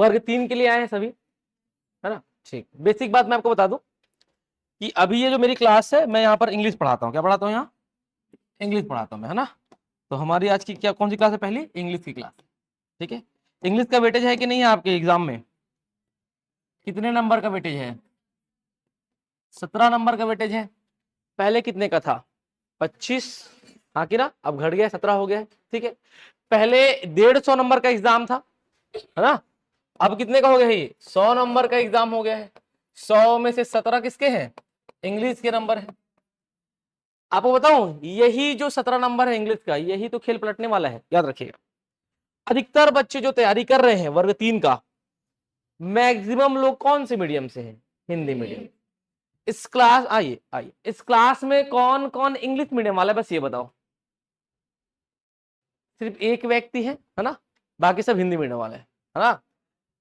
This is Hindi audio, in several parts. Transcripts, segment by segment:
वर्ग 3 के लिए आए हैं सभी, है ना। ठीक, बेसिक बात मैं आपको बता दूं कि अभी ये जो मेरी क्लास है, मैं यहाँ पर इंग्लिश पढ़ाता हूँ। क्या पढ़ाता हूँ यहाँ? इंग्लिश पढ़ाता हूँ मैं, है ना। तो हमारी आज की क्या कौन सी क्लास है? पहली इंग्लिश की क्लास, ठीक है। इंग्लिश का वेटेज है कि नहीं है आपके एग्जाम में? कितने नंबर का वेटेज है? 17 नंबर का वेटेज है। पहले कितने का था? 25, हाँ कि ना, अब घट गया 17 हो गया है, ठीक है। पहले 150 नंबर का एग्जाम था, है ना। अब कितने का हो गया है? ये 100 नंबर का एग्जाम हो गया है। 100 में से 17 किसके हैं? इंग्लिश के नंबर है। आपको बताऊं, यही जो 17 नंबर है इंग्लिश का, यही तो खेल पलटने वाला है, याद रखिएगा। अधिकतर बच्चे जो तैयारी कर रहे हैं वर्ग 3 का, मैक्सिमम लोग कौन से मीडियम से हैं? हिंदी मीडियम। इस क्लास आइए आइए इस क्लास में कौन कौन इंग्लिश मीडियम वाला है, बस ये बताओ। सिर्फ एक व्यक्ति है ना, बाकी सब हिंदी मीडियम वाले हैं, है ना।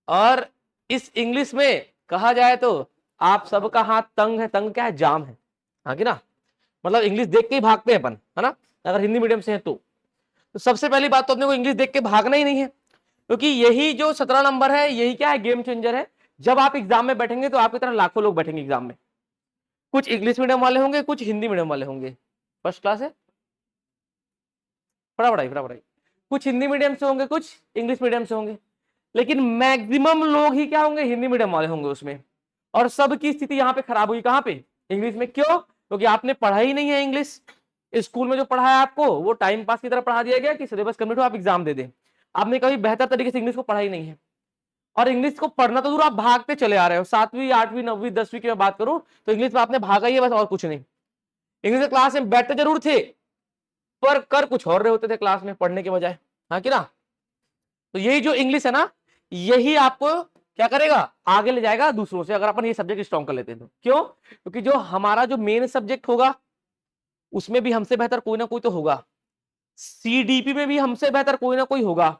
और इस इंग्लिश में कहा जाए तो आप सबका हाथ तंग है। तंग क्या है? जाम है, हाँ कि ना। मतलब इंग्लिश देख के ही भागते हैं अपन, है ना, अगर हिंदी मीडियम से है तो सबसे पहली बात तो अपने को इंग्लिश देख के भागना ही नहीं है, क्योंकि यही जो 17 नंबर है, यही क्या है? गेम चेंजर है। जब आप एग्जाम में बैठेंगे तो आपकी तरह लाखों लोग बैठेंगे एग्जाम में। कुछ इंग्लिश मीडियम वाले होंगे, कुछ हिंदी मीडियम वाले होंगे। फर्स्ट क्लास है, फटाफट। कुछ हिंदी मीडियम से होंगे, कुछ इंग्लिश मीडियम से होंगे, लेकिन मैक्सिमम लोग ही क्या होंगे? हिंदी मीडियम वाले होंगे उसमें। और सबकी स्थिति यहां पे खराब हुई, कहां पे? इंग्लिश में। क्यों? क्योंकि आपने पढ़ा ही नहीं है इंग्लिश। स्कूल में जो पढ़ा है आपको, वो टाइम पास की तरह पढ़ा दिया गया कि सिलेबस कंप्लीट हो, आप एग्जाम दे दें। आपने कभी बेहतर तरीके से इंग्लिश को पढ़ा ही नहीं है। और इंग्लिश को पढ़ना तो दूर, आप भागते चले आ रहे हो। 7वीं 8वीं 9वीं 10वीं की मैं बात करूं तो इंग्लिश में आपने भागा ही है, बस और कुछ नहीं। इंग्लिश क्लास में बैठते जरूर थे, पर कर कुछ और रहे होते थे क्लास में पढ़ने के बजाय, हाँ कि ना। तो यही जो इंग्लिश है ना, यही आपको क्या करेगा? आगे ले जाएगा दूसरों से, अगर अपन ये सब्जेक्ट स्ट्रॉन्ग कर लेते हैं तो। क्यों? क्योंकि जो हमारा जो मेन सब्जेक्ट होगा, उसमें भी हमसे बेहतर कोई ना कोई तो होगा। सीडीपी में भी हमसे बेहतर कोई ना कोई होगा।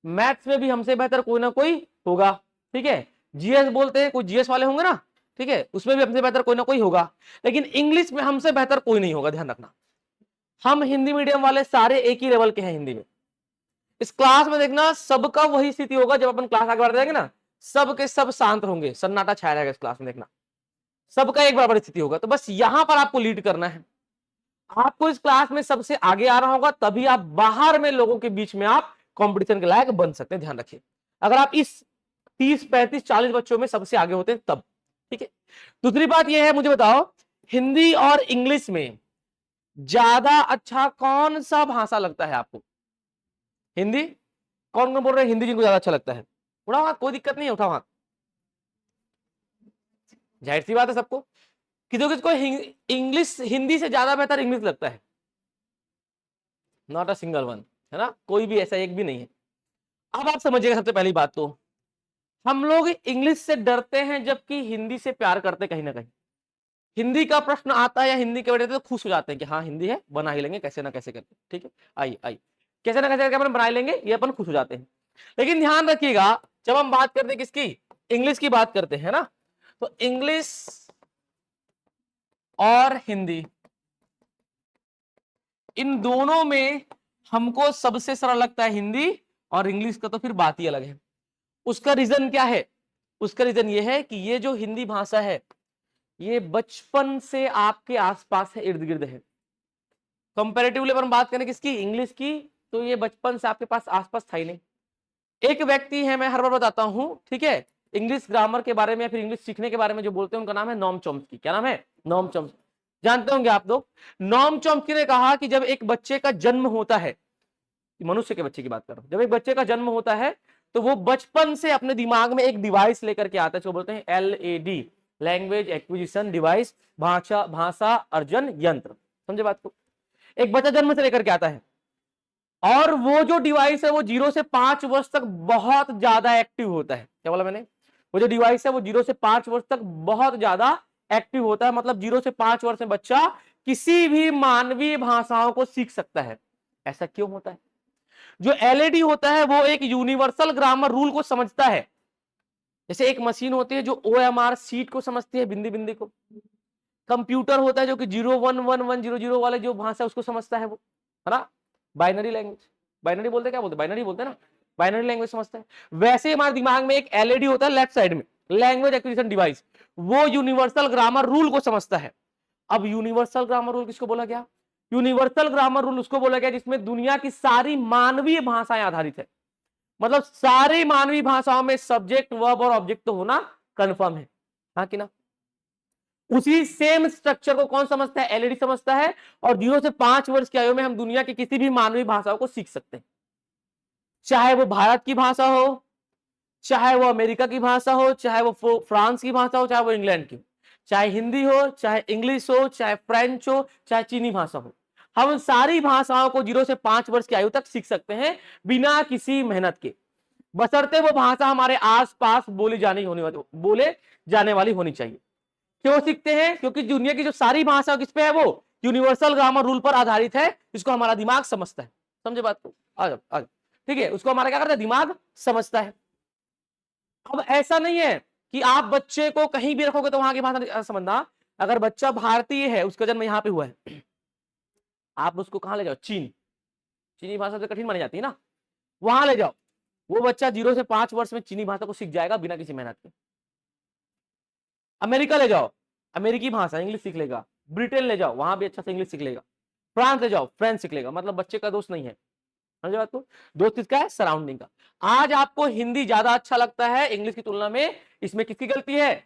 मैथ्स में भी हमसे बेहतर कोई ना कोई होगा, ठीक है। जीएस बोलते हैं, कोई जीएस वाले होंगे ना, ठीक है, उसमें भी हमसे बेहतर कोई ना कोई होगा। लेकिन इंग्लिश में हमसे बेहतर कोई नहीं होगा, ध्यान रखना। हम हिंदी मीडियम वाले सारे एक ही लेवल के हैं हिंदी में। इस क्लास में देखना सबका वही स्थिति होगा। जब अपन क्लास आगे बढ़ते जाएंगे ना, सब के सब शांत होंगे, सन्नाटा छाया रहेगा इस क्लास में, देखना सबका एक बराबर स्थिति होगा। तो बस यहां पर आपको लीड करना है। आपको इस क्लास में सबसे आगे आना होगा, तभी आप बाहर में लोगों के बीच में आप कंपटीशन के लायक बन सकते हैं। ध्यान रखिए, अगर आप इस 30 35 40 बच्चों में सबसे आगे होते हैं तब, ठीक है। दूसरी बात यह है, मुझे बताओ, हिंदी और इंग्लिश में ज्यादा अच्छा कौन सा भाषा लगता है आपको? हिंदी? कौन कौन बोल रहे हैं हिंदी जिनको ज्यादा अच्छा लगता है? उठाओ हाथ, कोई दिक्कत नहीं है, उठाओ हाथ। जाहिर सी बात है सबको, किसी किसको इंग्लिश हिंदी से ज्यादा बेहतर इंग्लिश लगता है। नॉट अ सिंगल वन, है ना, कोई भी ऐसा एक भी नहीं है। अब आप समझिएगा, सबसे पहली बात तो हम लोग इंग्लिश से डरते हैं, जबकि हिंदी से प्यार करते कहीं ना कहीं। हिंदी का प्रश्न आता है या हिंदी के वजह से तो खुश हो जाते हैं कि हाँ हिंदी है, बना ही लेंगे कैसे ना कैसे करके, ठीक है। आइए आइए, कैसे ना कैसे करके अपन बना लेंगे, ये अपन खुश हो जाते हैं। लेकिन ध्यान रखिएगा, जब हम बात करते हैं किसकी? इंग्लिश की बात करते हैं ना, तो इंग्लिश और हिंदी, इन दोनों में हमको सबसे सरल लगता है हिंदी, और इंग्लिश का तो फिर बात ही अलग है। उसका रीजन क्या है? उसका रीजन ये है कि ये जो हिंदी भाषा है, ये बचपन से आपके आसपास है, इर्द गिर्द है। कंपैरेटिवली अपन बात करें किसकी? इंग्लिश की, तो ये बचपन से आपके पास आसपास था ही नहीं। एक व्यक्ति है, मैं हर बार बताता हूं, ठीक है, इंग्लिश ग्रामर के बारे में या फिर इंग्लिश सीखने के बारे में जो बोलते हैं, उनका नाम है नॉम चॉम्स्की। क्या नाम है? Noam Chomsky. जानते होंगे आप लोग। नॉम चॉम्स्की ने कहा कि जब एक बच्चे का जन्म होता है, मनुष्य के बच्चे की बात कर रहा हूं, जब एक बच्चे का जन्म होता है तो वो बचपन से अपने दिमाग में एक डिवाइस लेकर के आता है, जो बोलते हैं LAD, लैंग्वेज एक्विजिशन डिवाइस, भाषा भाषा अर्जन यंत्र। समझे बात को? एक बच्चा जन्म से लेकर के आता है, और वो जो डिवाइस है वो 0 से 5 वर्ष तक बहुत ज्यादा एक्टिव होता है। क्या बोला मैंने? वो जो डिवाइस है वो 0 से 5 वर्ष तक बहुत ज्यादा एक्टिव होता है। मतलब 0 से 5 वर्ष में बच्चा किसी भी मानवीय भाषाओं को सीख सकता है। ऐसा क्यों होता है? जो LAD होता है वो एक यूनिवर्सल ग्रामर रूल को समझता है। जैसे एक मशीन होती है जो OMR सीट को समझती है, बिंदी बिंदी को। कंप्यूटर होता है जो कि 0111000 वाले जो भाषा उसको समझता है वो, है ना। बाइनरी लैंग्वेज, बाइनरी बोलते क्या बोलते? बाइनरी बोलते हैं ना, बाइनरी लैंग्वेज समझता है। वैसे ही हमारे दिमाग में एक एलईडी होता है लेफ्ट साइड में, लैंग्वेज एक्विजिशन डिवाइस, वो यूनिवर्सल ग्रामर रूल को समझता है। अब यूनिवर्सल ग्रामर रूल किसको बोला गया? यूनिवर्सल ग्रामर रूल उसको बोला गया जिसमें दुनिया की सारी मानवीय भाषाएं आधारित है। मतलब सारी मानवीय भाषाओं में सब्जेक्ट वर्ब और ऑब्जेक्ट तो होना कंफर्म है, हाँ कि ना? उसी सेम स्ट्रक्चर को कौन समझता है? एलईडी समझता है। और 0 से 5 वर्ष की आयु में हम दुनिया की किसी भी मानवीय भाषाओं को सीख सकते हैं, चाहे वो भारत की भाषा हो, चाहे वो अमेरिका की भाषा हो, चाहे वो फ्रांस की भाषा हो, चाहे वो इंग्लैंड की, चाहे हिंदी हो, चाहे इंग्लिश हो, चाहे फ्रेंच हो, चाहे चीनी भाषा हो। हम सारी भाषाओं को 0 से 5 वर्ष की आयु तक सीख सकते हैं बिना किसी मेहनत के, बशर्ते वो भाषा हमारे आसपास बोले जाने वाली होनी चाहिए। क्यों सीखते हैं? क्योंकि दुनिया की जो सारी भाषा किस पे है? वो यूनिवर्सल ग्रामर रूल पर आधारित है, जिसको हमारा दिमाग समझता है। समझे बात को? आ जाओ। ठीक है, उसको हमारा क्या करता है? दिमाग समझता है। अब ऐसा नहीं है कि आप बच्चे को कहीं भी रखोगे तो वहां की भाषा समझना। अगर बच्चा भारतीय है, उसका जन्म यहां पे हुआ है, आप उसको कहां ले जाओ? चीन, चीनी भाषा तो कठिन मानी जाती है ना, वहां ले जाओ, वो बच्चा 0 से 5 वर्ष में चीनी भाषा को सीख जाएगा बिना किसी मेहनत के। अमेरिका ले जाओ, अमेरिकी भाषा इंग्लिश सीख लेगा। ब्रिटेन ले जाओ, वहां भी अच्छा से इंग्लिश सीख लेगा। फ्रांस ले जाओ, फ्रेंच सीख लेगा। मतलब बच्चे का दोस्त नहीं है, समझे बात को? दोस्त किसका है? सराउंडिंग का। आज आपको हिंदी ज्यादा अच्छा लगता है इंग्लिश की तुलना में, इसमें किसकी गलती है?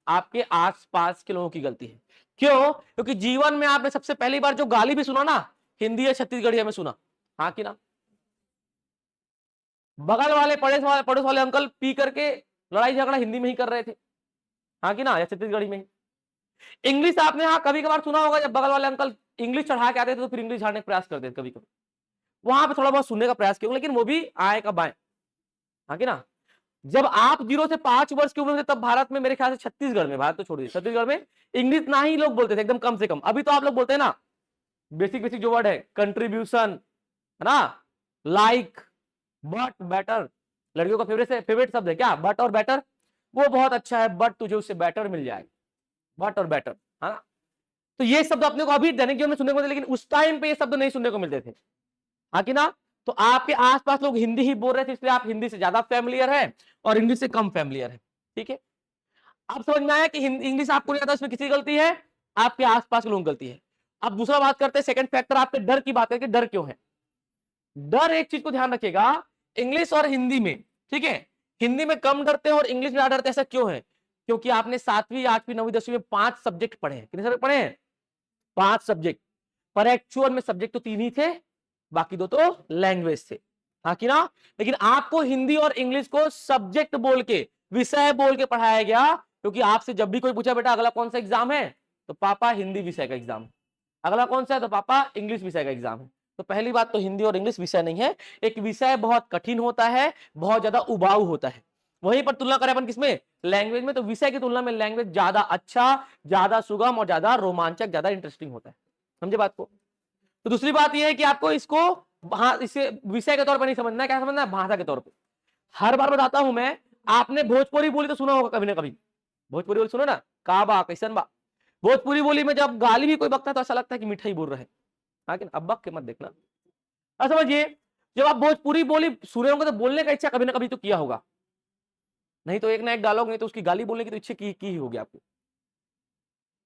आपके आसपास के लोगों की गलती है। क्यों? क्योंकि जीवन में आपने सबसे पहली बार जो गाली भी सुना ना, हिंदी या छत्तीसगढ़िया में सुना, हाँ कि ना? बगल वाले पड़ोस वाले अंकल पी करके लड़ाई झगड़ा हिंदी में ही कर रहे थे, हाँ कि ना? या छत्तीसगढ़ी में ही। इंग्लिश आपने हाँ कभी कभार सुना होगा, जब बगल वाले अंकल इंग्लिश चढ़ा के आते थे तो फिर इंग्लिश झाड़ने का प्रयास करते थे कभी कभी, वहां पे थोड़ा बहुत सुनने का प्रयास किया, लेकिन वो भी आए का बाएं, हाँ कि ना? जब आप 0 से 5 वर्ष की उम्र में, तब भारत में मेरे ख्याल से छत्तीसगढ़ में, भारत तो छोड़ दीजिए, छत्तीसगढ़ में इंग्लिश ना ही लोग बोलते थे, एकदम कम से कम। अभी तो आप लोग बोलते हैं ना, बेसिक बेसिक जो वर्ड है, कंट्रीब्यूशन है ना, लाइक, बट, बेटर। लड़कियों का फेवरेट शब्द है क्या? बट और बेटर। वो बहुत अच्छा है, बट तुझे उससे बेटर मिल जाएगा, बट और बेटर, है ना? तो ये शब्द अपने को अभी दैनिक जीवन में सुनने को मिलते, लेकिन उस टाइम पे ये शब्द नहीं सुनने को मिलते थे, हाँ कि ना? तो आपके आसपास लोग हिंदी ही बोल रहे थे, इसलिए आप हिंदी से ज्यादा फैमिलियर है और इंग्लिश से कम फैमिलियर है। ठीक है, अब समझ में आया कि इंग्लिश आपको नहीं आता, इसमें किसी गलती है? आपके आसपास के लोगों की गलती है। अब दूसरा बात करते हैं, सेकंड फैक्टर, आपके डर की बात करके, डर क्यों है? डर, एक चीज को ध्यान रखिएगा, इंग्लिश और हिंदी में, ठीक है, हिंदी में कम डरते हैं और इंग्लिश में ज्यादा डरते हैं। ऐसा क्यों है? क्योंकि आपने 7वीं 8वीं 9वीं 10वीं में 5 सब्जेक्ट पढ़े हैं। कितने सब्जेक्ट पढ़े हैं? 5 सब्जेक्ट। पर एक्चुअल में सब्जेक्ट तो 3 ही थे, बाकी 2 तो लैंग्वेज थे, हाँ कि ना? लेकिन आपको हिंदी और इंग्लिश को सब्जेक्ट बोल के, विषय बोल के पढ़ाया गया, क्योंकि आपसे जब भी कोई पूछा बेटा अगला कौन सा एग्जाम है, तो पापा हिंदी विषय का एग्जाम है। अगला कौन सा है? तो पापा इंग्लिश विषय का एग्जाम है। तो पहली बात तो हिंदी और इंग्लिश विषय नहीं है, एक विषय बहुत कठिन होता है, बहुत ज्यादा उबाऊ होता है। वहीं पर तुलना करें अपन किसमें? लैंग्वेज में, तो विषय की तुलना में लैंग्वेज ज्यादा अच्छा, ज्यादा सुगम और ज्यादा रोमांचक, ज्यादा इंटरेस्टिंग होता है। समझे बात को? तो दूसरी बात यह है कि आपको इसको इसे विषय के तौर पर नहीं समझना है, क्या समझना है? भाषा के तौर पर। हर बार बताता हूं मैं, आपने भोजपुरी बोली तो सुना होगा कभी ना कभी, भोजपुरी बोली सुनो ना, का बा कैसन बा। भोजपुरी बोली में जब गाली भी कोई बकता है तो ऐसा लगता है कि मिठाई बोल रहा है, लेकिन अब बक के मत देखना। अब समझिए, जब आप भोजपुरी बोली सुने होंगे तो बोलने का इच्छा कभी ना कभी तो किया होगा, नहीं तो एक ना एक डायलॉग, नहीं तो उसकी गाली बोलने की तो इच्छा की ही होगी आपको।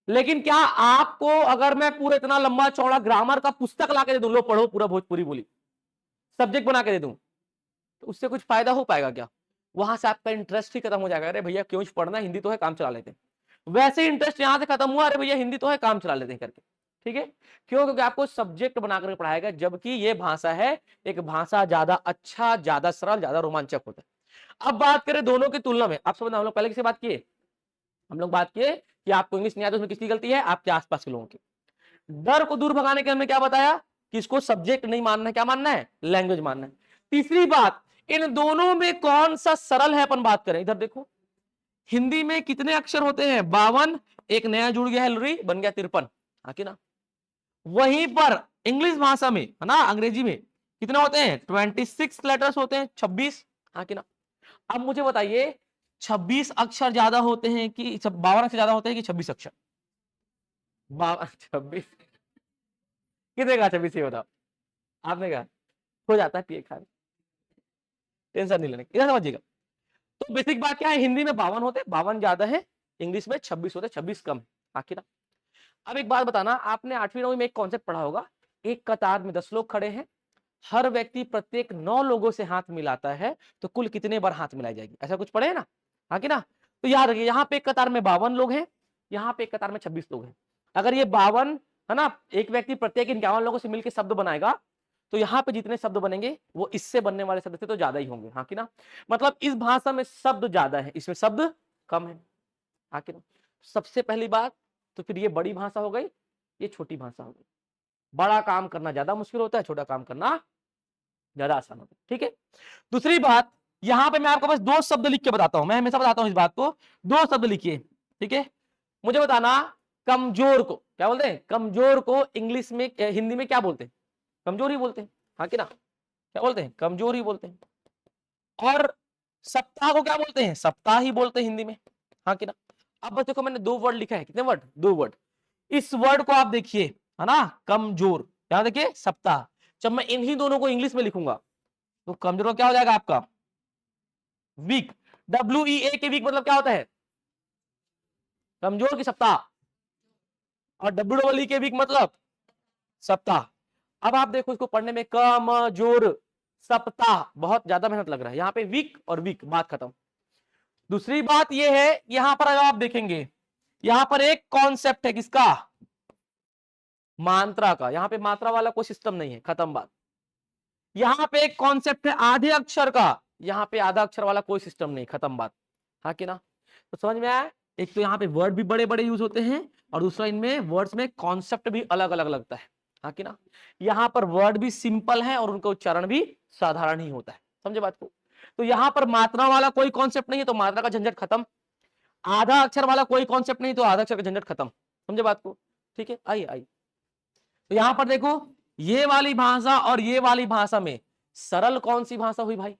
लेकिन क्या आपको अगर मैं पूरा इतना लंबा चौड़ा ग्रामर का पुस्तक ला के दे दूं, लो पढ़ो पूरा भोजपुरी बोली, सब्जेक्ट बना के दे दूं, तो उससे कुछ फायदा हो पाएगा क्या? वहां से आपका इंटरेस्ट ही खत्म हो जाएगा। अरे भैया क्यों पढ़ना, हिंदी तो है, काम चला लेते हैं। वैसे इंटरेस्ट यहां से खत्म हुआ, अरे भैया हिंदी तो है, काम चला लेते हैं करके। ठीक है, क्यों? क्योंकि आपको सब्जेक्ट बनाकर पढ़ाएगा, जबकि ये भाषा है एक भाषा ज्यादा अच्छा, ज्यादा सरल, ज्यादा रोमांचक होता है। अब बात करें दोनों की तुलना में, आप समझना, हम लोग पहले किससे बात किए? हम लोग बात किए कि आपको इंग्लिश नहीं आता, उसमें किसकी गलती है? आपके आसपास के लोगों की। डर को दूर भगाने के हमने क्या बताया? कि इसको सब्जेक्ट नहीं मानना है, क्या मानना है? लैंग्वेज मानना है। तीसरी बात, इन दोनों में कौन सा सरल है अपन बात करें। इधर देखो, हिंदी में कितने अक्षर होते हैं? 52, एक नया जुड़ गया है लुरी, बन गया 53, हाँ कि ना? वहीं पर इंग्लिश भाषा में, है ना, अंग्रेजी में कितने होते हैं? 26 लेटर्स होते हैं, 26, हाँ कि ना? अब मुझे बताइए, 26 अक्षर ज्यादा होते हैं कि 52 अक्षर ज्यादा होते हैं कि 26 अक्षर? 26 कितने का? 26 ही बताओ। आपने कहा हो जाता है पिए खा। टेंशन नहीं लेने, इधर समझिएगा। तो बेसिक बात क्या है, हिंदी में 52 होते, 52 ज्यादा है, इंग्लिश में 26 होते, 26 कम है, आखिर। अब एक बात बताना, आपने 8वीं 9वीं में एक कॉन्सेप्ट पढ़ा होगा, एक कतार में 10 लोग खड़े हैं, हर व्यक्ति प्रत्येक 9 लोगों से हाथ मिलाता है, तो कुल कितने बार हाथ मिलाई जाएगी, ऐसा कुछ पढ़े है ना, हाँ कि ना। तो याद रखिए, यहाँ पे एक कतार में 52 लोग हैं, यहाँ पे एक कतार में 26 लोग हैं। अगर ये 52 है ना, एक व्यक्ति प्रत्येक 51 लोगों से मिलकर शब्द बनाएगा, तो यहाँ पे जितने शब्द बनेंगे वो इससे बनने वाले शब्द से तो ज्यादा ही होंगे, हाँ कि ना। मतलब इस भाषा में शब्द ज्यादा है, इसमें शब्द कम है, हाँ कि ना। सबसे पहली बात, तो फिर ये बड़ी भाषा हो गई, ये छोटी भाषा हो गई। बड़ा काम करना ज्यादा मुश्किल होता है, छोटा काम करना ज्यादा आसान होता है, ठीक है। दूसरी बात, यहां पे मैं आपको बस 2 शब्द लिख के बताता हूं, मैं हमेशा बताता हूं इस बात को, 2 शब्द लिखिए, ठीक है। मुझे बताना, कमजोर को क्या बोलते हैं, कमजोर को इंग्लिश में हिंदी में क्या बोलते हैं, कमजोर ही बोलते हैं, हाँ कि ना, क्या बोलते हैं, कमजोर ही बोलते हैं। और सप्ताह को क्या बोलते हैं, सप्ताह ही बोलते हैं हिंदी में, हाँ कि ना। अब बस देखो, मैंने 2 वर्ड लिखा है, कितने वर्ड, 2 वर्ड। इस वर्ड को आप देखिए, है ना, कमजोर, यहां देखिए सप्ताह। जब मैं इन्हीं दोनों को इंग्लिश में लिखूंगा, तो कमजोर क्या हो जाएगा आपका, वीक। WEA के वीक मतलब क्या होता है, कमजोर की सप्ताह। और WEE के वीक मतलब सप्ताह। अब आप देखो इसको पढ़ने में, कमजोर सप्ताह, बहुत ज्यादा मेहनत लग रहा है, यहां पे वीक और वीक, बात खत्म। दूसरी बात यह है, यहां पर अगर आप देखेंगे, यहां पर एक कॉन्सेप्ट है किसका, मात्रा का, यहां पे मात्रा वाला कोई सिस्टम नहीं है, खत्म बात। यहां पे एक कॉन्सेप्ट है आधे अक्षर का, यहां पे आधा अक्षर वाला कोई सिस्टम नहीं, खत्म बात, हाँ कि ना। तो समझ में आया, एक तो यहाँ पे वर्ड भी बड़े बड़े यूज होते हैं, और दूसरा इनमें वर्ड्स में कॉन्सेप्ट भी अलग अलग लगता है, हाँ कि ना। यहाँ पर वर्ड भी सिंपल है और उनका उच्चारण भी साधारण ही होता है, समझे बात को। तो यहाँ पर मात्रा वाला कोई कॉन्सेप्ट नहीं है, तो मात्रा का झंझट खत्म। आधा अक्षर वाला कोई कॉन्सेप्ट नहीं, तो आधा अक्षर का झंझट खत्म, समझे बात को, ठीक है। आइए आइए, तो यहां पर देखो, ये वाली भाषा और ये वाली भाषा में सरल कौन सी भाषा हुई भाई,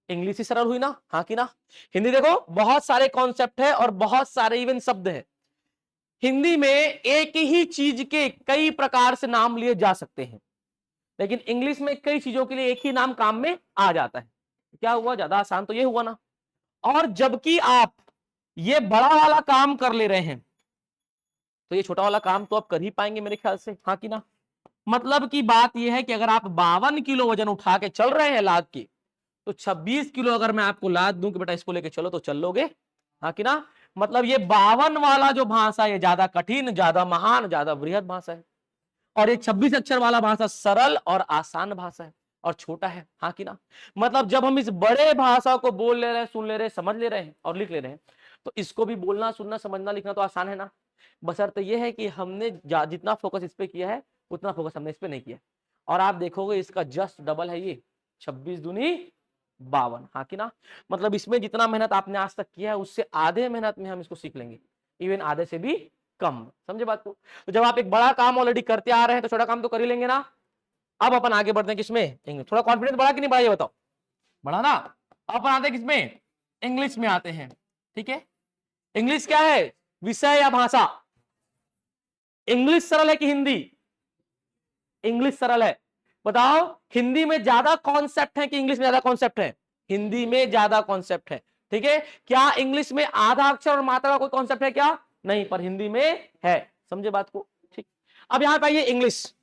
इंग्लिश ही सरल हुई ना, हाँ कि ना। हिंदी देखो, बहुत सारे कॉन्सेप्ट है और बहुत सारे इवन शब्द है। हिंदी में एक ही चीज के कई प्रकार से नाम लिए जा सकते हैं, लेकिन इंग्लिश में कई चीजों के लिए एक ही नाम काम में आ जाता है। क्या हुआ, ज्यादा आसान तो ये हुआ ना। और जबकि आप ये बड़ा वाला काम कर ले रहे हैं, तो ये छोटा वाला काम तो आप कर ही पाएंगे मेरे ख्याल से, हाँ कि ना। मतलब की बात यह है कि अगर आप 52 किलो वजन उठा के चल रहे हैं लाद की, तो 26 किलो अगर मैं आपको लाद दूं कि बेटा इसको लेके चलो, तो चल लोगे, हाँ कि ना। मतलब ये 52 वाला जो भाषा है ज्यादा कठिन, ज्यादा महान, ज्यादा बृहद भाषा है, और ये 26 अक्षर वाला भाषा सरल और आसान भाषा है और छोटा है, हाँ कि ना। मतलब जब हम इस बड़े भाषा को बोल ले रहे हैं, सुन ले रहे हैं, समझ ले रहे हैं और लिख ले रहे हैं, तो इसको भी बोलना, सुनना, समझना, लिखना तो आसान है ना। बशर्ते यह है कि हमने जितना फोकस इस पे किया है, उतना फोकस हमने इस पे नहीं किया। और आप देखोगे इसका जस्ट डबल है ये, 26 दूनी 52, हाँ कि ना। मतलब इसमें जितना मेहनत आपने आज तक किया है, उससे आधे मेहनत में हम इसको सीख लेंगे, इवन आधे से भी कम, समझे बात को। तो जब आप एक बड़ा काम ऑलरेडी करते आ रहे हैं, तो छोटा काम तो कर ही लेंगे ना। अब अपन आगे बढ़ते हैं किसमें, इंग्लिश। थोड़ा कॉन्फिडेंस बढ़ा कि नहीं बढ़ा, ये बताओ, बढ़ा ना। अब अपन आते हैं किसमें, इंग्लिश में आते हैं, ठीक है। इंग्लिश क्या है, विषय या भाषा। इंग्लिश सरल है कि हिंदी, इंग्लिश सरल है, बताओ। हिंदी में ज्यादा कॉन्सेप्ट है कि इंग्लिश में ज्यादा कॉन्सेप्ट है, हिंदी में ज्यादा कॉन्सेप्ट है, ठीक है। क्या इंग्लिश में आधा अक्षर और मात्रा का कोई कॉन्सेप्ट है क्या, नहीं, पर हिंदी में है, समझे बात को, ठीक। अब यहां पे आइए, इंग्लिश।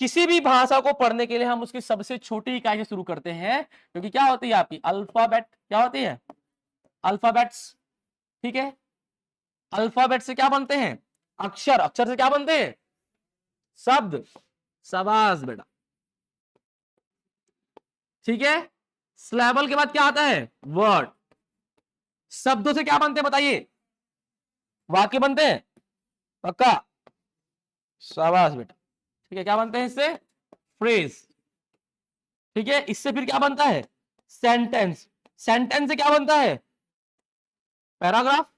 किसी भी भाषा को पढ़ने के लिए हम उसकी सबसे छोटी इकाई से शुरू करते हैं, क्योंकि क्या होती है आपकी अल्फाबेट, क्या होती है, अल्फाबेट्स, ठीक है। अल्फाबेट से क्या बनते हैं, अक्षर, अक्षर से क्या बनते हैं, शब्द, शाबाश बेटा, ठीक है। सिलेबल के बाद क्या आता है, वर्ड। शब्दों से क्या बनते हैं बताइए, वाक्य बनते हैं, पक्का, शाबाश बेटा, ठीक है। क्या बनते हैं इससे, फ्रेज, ठीक है। इससे फिर क्या बनता है, सेंटेंस। सेंटेंस से क्या बनता है, पैराग्राफ,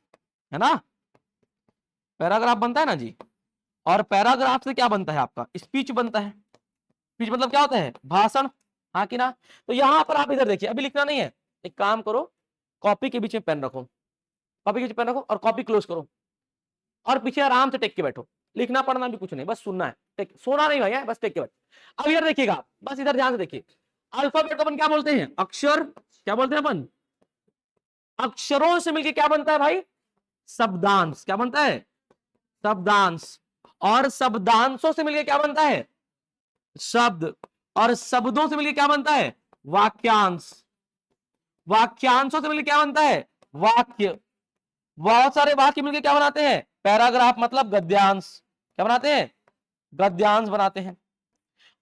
है ना, पैराग्राफ बनता है ना जी। और पैराग्राफ से क्या बनता है आपका, स्पीच बनता है। स्पीच मतलब क्या होता है, भाषण, हाँ कि ना। तो यहां पर आप इधर देखिए, अभी लिखना नहीं है, एक काम करो, कॉपी के बीच में पेन रखो, कॉपी के बीच पेन रखो और कॉपी क्लोज करो, और पीछे आराम से टेक के बैठो। लिखना पढ़ना भी कुछ नहीं, बस सुनना है, टेक, सोना नहीं भाई है, बस टेक के बैठो। अब इधर देखिएगा, बस इधर ध्यान से देखिए। अल्फाबेट को अपन क्या बोलते हैं? अक्षर। क्या बोलते हैं अपन? अक्षरों से मिलके क्या बनता है भाई? शब्दांश। क्या बनता है? शब्दांश। और शब्दांशों से मिलके क्या बनता है? शब्द। और शब्दों से मिलके क्या बनता है? वाक्यांश। वाक्यांशों से मिलके क्या बनता है? वाक्य। बहुत सारे वाक्य मिलके क्या बनाते हैं? पैराग्राफ, मतलब गद्यांश। क्या बनाते हैं? गद्यांश बनाते हैं।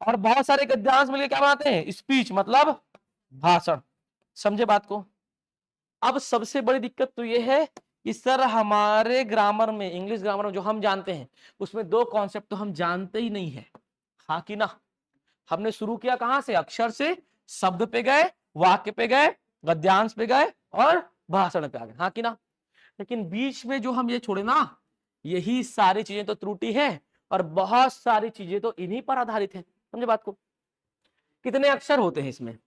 और बहुत सारे गद्यांश मिलके क्या बनाते हैं? स्पीच, मतलब भाषण। समझे बात को? अब सबसे बड़ी दिक्कत तो यह है कि सर हमारे ग्रामर में, इंग्लिश ग्रामर में जो हम जानते हैं, उसमें दो कॉन्सेप्ट तो हम जानते ही नहीं है। हाँ कि ना? हमने शुरू किया कहां से? अक्षर से, शब्द पे गए, वाक्य पे गए, गद्यांश पे गए और भाषण पे आ गए। हाँ कि ना? लेकिन बीच में जो हम ये छोड़े ना, यही सारी चीजें तो त्रुटि है और बहुत सारी चीजें तो इन्हीं पर आधारित है। समझे बात को? कितने अक्षर होते हैं इसमें?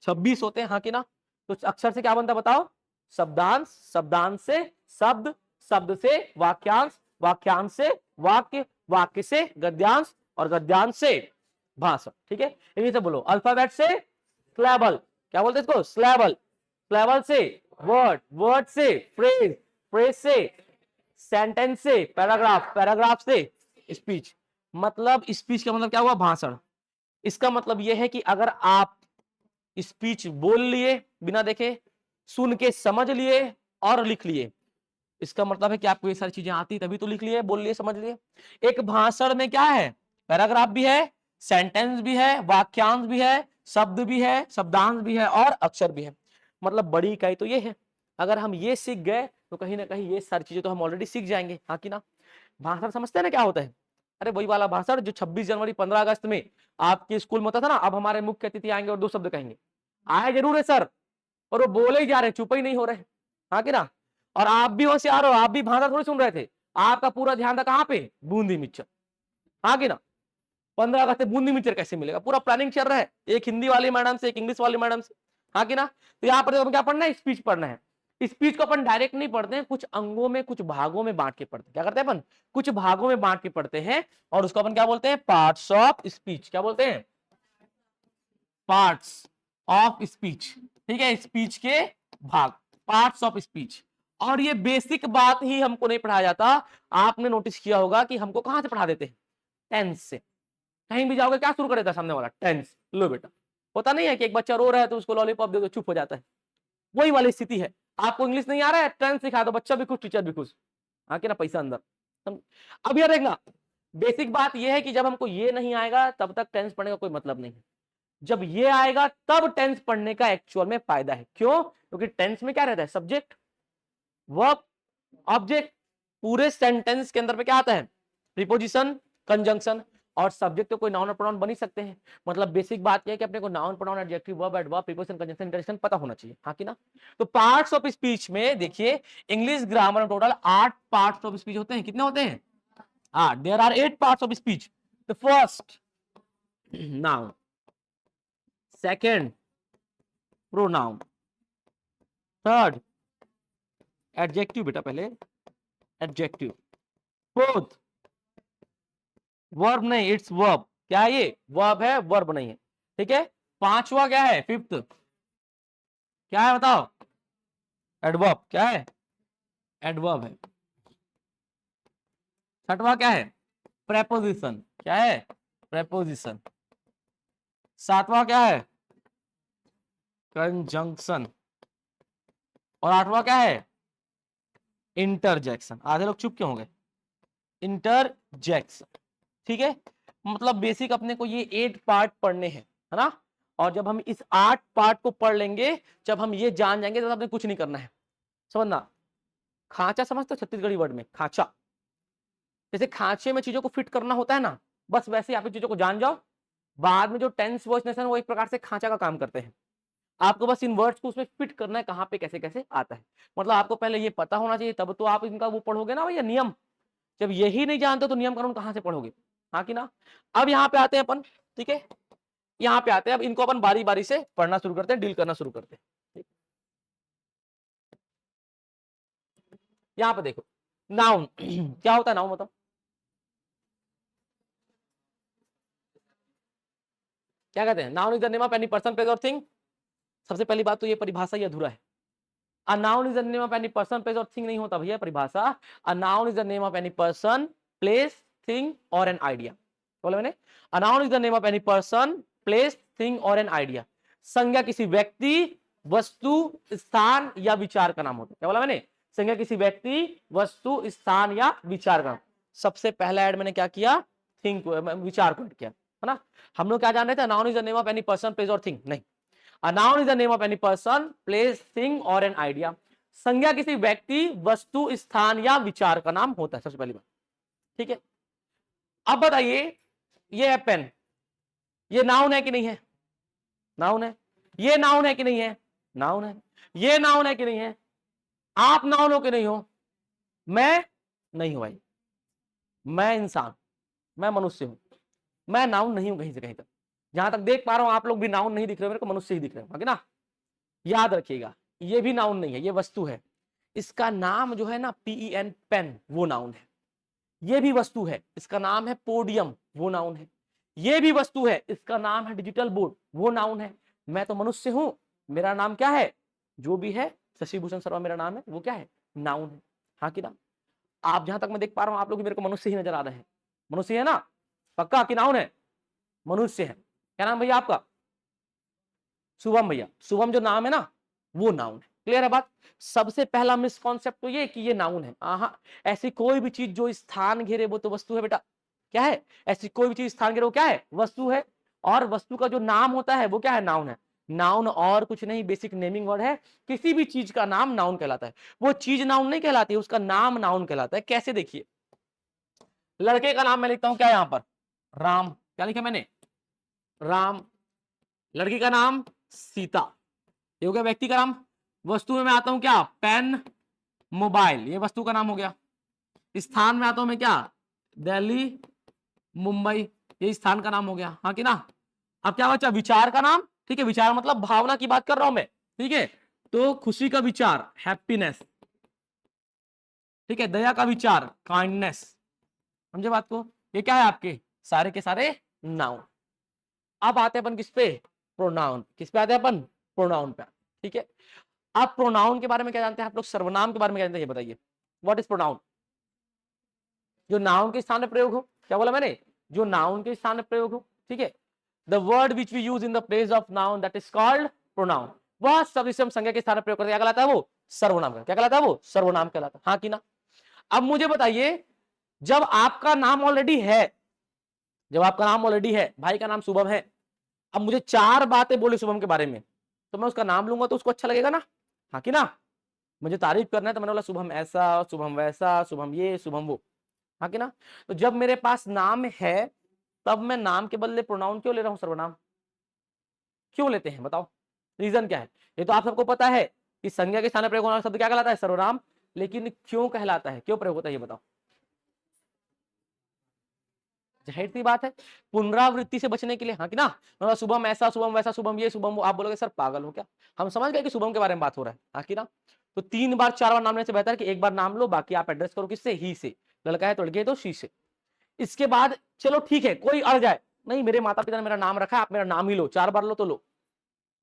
26 होते हैं। हाँ कि ना? तो अक्षर से क्या बनता है बताओ? शब्दांश, शब्दांश से शब्द, शब्द से वाक्यांश, वाक्यांश से वाक्य, वाक्य से गद्यांश और गद्यांश से भाषण। ठीक है? इंग्लिश से बोलो। अल्फाबेट से स्लैबल। क्या बोलते हैं इसको? स्लैबल। स्लैबल से वर्ड, वर्ड से फ्रेज, फ्रेज से सेंटेंस से पैराग्राफ, पैराग्राफ से स्पीच। मतलब स्पीच का मतलब क्या हुआ? भाषण। इसका मतलब यह है कि अगर आप स्पीच बोल लिए बिना देखे, सुन के समझ लिए और लिख लिए, इसका मतलब है कि आपको ये सारी चीजें आती तभी तो लिख लिए, बोल लिए, समझ लिए। एक भाषण में क्या है? पैराग्राफ भी है, सेंटेंस भी है, वाक्यांश भी है, शब्द भी है, शब्दांश भी है और अक्षर भी है। मतलब बड़ी इकाई तो ये है। अगर हम ये सीख गए तो कहीं ना कहीं ये सारी चीजें तो हम ऑलरेडी सीख जाएंगे। हाँ कि ना? भाषण समझते हैं ना क्या होता है? अरे वही वाला भाषण जो 26 जनवरी 15 अगस्त में आपके स्कूल में होता था ना। अब हमारे मुख्य अतिथि आएंगे और दो शब्द कहेंगे। आए जरूर है सर, और वो बोले ही जा रहे, चुप ही नहीं हो रहे। हाँ कि ना? और आप भी होशियार हो, आप भी भाषण थोड़ी सुन रहे थे। आपका पूरा ध्यान था कहां पे? बूंदी मिक्सचर। हाँ कि ना? 15 अगस्त बूंदी मिक्सचर कैसे मिलेगा? पूरा प्लानिंग चल रहा है, एक हिंदी वाली मैडम से, एक इंग्लिश वाली मैडम से। हाँ कि ना? तो यहाँ पर क्या पढ़ना है? स्पीच पढ़ना है। स्पीच को अपन डायरेक्ट नहीं पढ़ते हैं, कुछ अंगों में, कुछ भागों में बांट के पढ़ते हैं। क्या करते हैं अपन? कुछ भागों में बांट के पढ़ते हैं और उसको अपन क्या बोलते हैं? Parts of speech. क्या बोलते हैं? Parts of speech. ठीक है? स्पीच के भाग, पार्ट्स ऑफ स्पीच। और ये बेसिक बात ही हमको नहीं पढ़ाया जाता। आपने नोटिस किया होगा कि हमको कहां से पढ़ा देते हैं? टेंस से। कहीं भी जाओगे क्या शुरू कर देता है सामने वाला? टेंस। लो बेटा। होता नहीं है कि एक बच्चा रो रहा है तो उसको लॉलीपॉप दे दो, चुप हो जाता है। वही वाली स्थिति है। आपको इंग्लिश नहीं आ रहा है, टेंस सिखा दो, बच्चा भी खुश, टीचर भी खुश। हाँ कि ना? पैसा अंदर। अब यार देखना, बेसिक बात यह है कि जब हमको ये नहीं आएगा तब तक टेंस पढ़ने का कोई मतलब नहीं है। जब ये आएगा तब टेंस पढ़ने का एक्चुअल में फायदा है। क्यों? क्योंकि टेंस में क्या रहता है? Subject, verb, object. पूरे सेंटेंस के अंदर पे क्या आता है? Preposition, conjunction. और सब्जेक्ट तो कोई नाउन और प्रोनाउन बन ही सकते हैं। मतलब बेसिक बात यह है कि अपने को noun, pronoun, adjective, verb, adverb, preposition, conjunction, interaction पता होना चाहिए। हाँ कि ना? तो पार्ट्स ऑफ स्पीच में देखिए, इंग्लिश ग्रामर में टोटल 8 पार्ट्स ऑफ स्पीच होते हैं। कितने होते हैं? 8। There are 8 parts of speech. The first noun, second pronoun, third adjective, बेटा पहले एडजेक्टिव, फोर्थ वर्ब, नहीं इट्स वर्ब। क्या है ये? वर्ब है, वर्ब नहीं है। ठीक है? पांचवा क्या है? फिफ्थ क्या है बताओ? एडवर्ब। क्या है? एडवर्ब है। छठवा क्या है? प्रेपोजिशन। क्या है? प्रेपोजिशन। सातवां क्या है? कंजंक्शन। और आठवां क्या है? इंटरजेक्शन। आधे लोग चुप क्यों हो गए? इंटरजेक्शन। ठीक है? मतलब बेसिक अपने को ये 8 पार्ट पढ़ने हैं, है ना? और जब हम इस 8 पार्ट को पढ़ लेंगे, जब हम ये जान जाएंगे, तो आपने कुछ नहीं करना है। समझना, खांचा समझते हो? छत्तीसगढ़ी वर्ड में खांचा। जैसे खांचे में चीजों को फिट करना होता है ना, बस वैसे आप चीजों को जान जाओ। बाद में जो टेंस, वॉइस, नेशन, वो एक प्रकार से खांचा का काम करते हैं। आपको बस इन वर्ड्स को उसमें फिट करना है, कहां पे कैसे कैसे आता है। मतलब आपको पहले ये पता होना चाहिए, तब तो आप इनका वो पढ़ोगे ना भैया, नियम। जब यही नहीं जानते तो नियम कानून कहां से पढ़ोगे? हाँ कि ना? अब यहाँ पे आते हैं अपन। ठीक है? यहाँ पे आते हैं, अब इनको अपन बारी बारी से पढ़ना शुरू करते हैं, डील करना शुरू करते हैं। यहाँ पे देखो, नाउन क्या होता है? नाउन मतलब क्या कहते हैं? Noun is the name of any person, place और थिंग। सबसे पहली बात तो ये परिभाषा ही अधूरा है। A noun is the name of any person, place और थिंग नहीं होता भैया परिभाषा। A noun is the name of any person, place, thing और एन आइडिया। बोला मैंने, a noun is the name of any person, place, thing और एन आइडिया। संज्ञा किसी व्यक्ति, वस्तु, स्थान या विचार का नाम होता है। क्या बोला मैंने? संज्ञा किसी व्यक्ति, वस्तु, स्थान या विचार का नाम। सबसे पहला ऐड मैंने क्या किया? थिंग को, विचार को ऐड किया, है ना। हम लोग क्या जान रहे थे? Noun is the name of any person, place और थिंग। नहीं, a noun is the name of any person, place, thing और एन आइडिया। संज्ञा किसी व्यक्ति, वस्तु, स्थान या विचार का नाम होता है, सबसे पहली बात। ठीक है, अब बताइए, ये है पेन, ये नाउन है कि नहीं है? नाउन है। ये नाउन है कि नहीं है? नाउन है। ये नाउन है कि नहीं है? आप नाउन हो कि नहीं हो? मैं नहीं हूं भाई, मैं इंसान, मैं मनुष्य हूं, मैं नाउन नहीं हूं कहीं से कहीं तक। जहां तक देख पा रहा हूं आप लोग भी नाउन नहीं दिख रहे हो मेरे को, मनुष्य ही दिख रहे हो ना। याद रखिएगा, ये भी नाउन नहीं है, ये वस्तु है। इसका नाम जो है ना PEN, पेन, वो नाउन है। ये भी वस्तु है, इसका नाम है पोडियम, वो नाउन है। ये भी वस्तु है, इसका नाम है डिजिटल बोर्ड, वो नाउन है। मैं तो मनुष्य हूं, मेरा नाम क्या है? जो भी है, शशि भूषण शर्मा मेरा नाम है, वो क्या है? नाउन है। हाँ कि ना? आप जहां तक मैं देख पा रहा हूं आप लोग मेरे को मनुष्य ही नजर आ रहे हैं। मनुष्य है ना? पक्का कि नाउन है? मनुष्य है। क्या नाम भैया आपका? शुभम भैया। शुभम जो नाम है ना, वो नाउन है। क्लियर है बात? सबसे पहला मिसकॉन्सेप्ट तो ये कि ये नाउन है। ऐसी कोई भी चीज जो स्थान घेरे वो तो वस्तु है बेटा। क्या है? ऐसी कोई भी चीज स्थान घेरे वो क्या है? वस्तु है। और वस्तु का जो नाम होता है वो क्या है? नाउन है। नाउन और कुछ नहीं, बेसिक नेमिंग वर्ड है। किसी भी चीज का नाम नाउन कहलाता है। वो चीज नाउन नहीं कहलाती, उसका नाम नाउन कहलाता है। कैसे? देखिए, लड़के का नाम मैं लिखता हूं क्या यहां पर? राम। क्या लिखा मैंने? राम। लड़की का नाम सीता। ये हो गया व्यक्ति का नाम। वस्तु में मैं आता हूं क्या? पेन, मोबाइल, ये वस्तु का नाम हो गया। स्थान में आता हूं मैं क्या? दिल्ली, मुंबई, ये स्थान का नाम हो गया। हाँ कि ना? अब क्या बचा? विचार का नाम। ठीक है, विचार मतलब भावना की बात कर रहा हूं मैं। ठीक है, तो खुशी का विचार, हैप्पीनेस। ठीक है, दया का विचार, काइंडनेस। समझे बात को? ये क्या है आपके? सारे के सारे नाउन। अब आते हैं अपन किस पे? प्रोनाउन। किस पे आते हैं अपन? प्रोनाउन पे। ठीक है, आप प्रोनाउन के बारे में क्या जानते हैं आप लोग? सर्वनाम के बारे में क्या जानते हैं ये बताइए। What is pronoun? जो नाउन के स्थान में प्रयोग हो। क्या बोला मैंने? जो नाउन के स्थान में प्रयोग हो। ठीक है, the word which we use in the place of noun that is called pronoun. वह शब्द जिसे हम संज्ञा के स्थान में प्रयोग करते हैं क्या कहलाता है? वो सर्वनाम। क्या कहलाता है? वो सर्वनाम कहलाता है। हाँ कि ना? अब मुझे बताइए, जब आपका नाम ऑलरेडी है, जब आपका नाम ऑलरेडी है, भाई का नाम शुभम है, अब मुझे 4 बातें बोले शुभम के बारे में, तो मैं उसका नाम लूंगा तो उसको अच्छा लगेगा ना? हाँ कि ना? मुझे तारीफ करना है तो मैंने बोला शुभम ऐसा, शुभम वैसा, शुभम ये, शुभम वो। हाँ कि ना? तो जब मेरे पास नाम है तब मैं नाम के बदले प्रोनाउन क्यों ले रहा हूं? सर्वनाम क्यों लेते हैं बताओ? रीजन क्या है? ये तो आप सबको पता है कि संज्ञा के स्थान में प्रयोग होने वाला शब्द क्या कहलाता है? सर्वनाम। लेकिन क्यों कहलाता है, क्यों प्रयोग होता है ये बताओ? जाहिर सी बात है, पुनरावृत्ति से बचने के लिए। हाँ कि ना? मतलब शुभम ऐसा, शुभम वैसा, शुभम ये, शुभम वो। आप बोलोगे सर पागल हो क्या? हम समझ गए कि शुभम के बारे में बात हो रहा है। हाँ कि ना? तो 3 बार 4 बार नाम लेने से बेहतर है कि एक बार नाम लो, बाकी आप एड्रेस करो किससे? ही से। लड़का है तो लड़की है तो शी से। इसके बाद चलो ठीक है, कोई अड़ जाए, नहीं मेरे माता पिता ने मेरा नाम रखा है, आप मेरा नाम ही लो, 4 बार लो तो लो।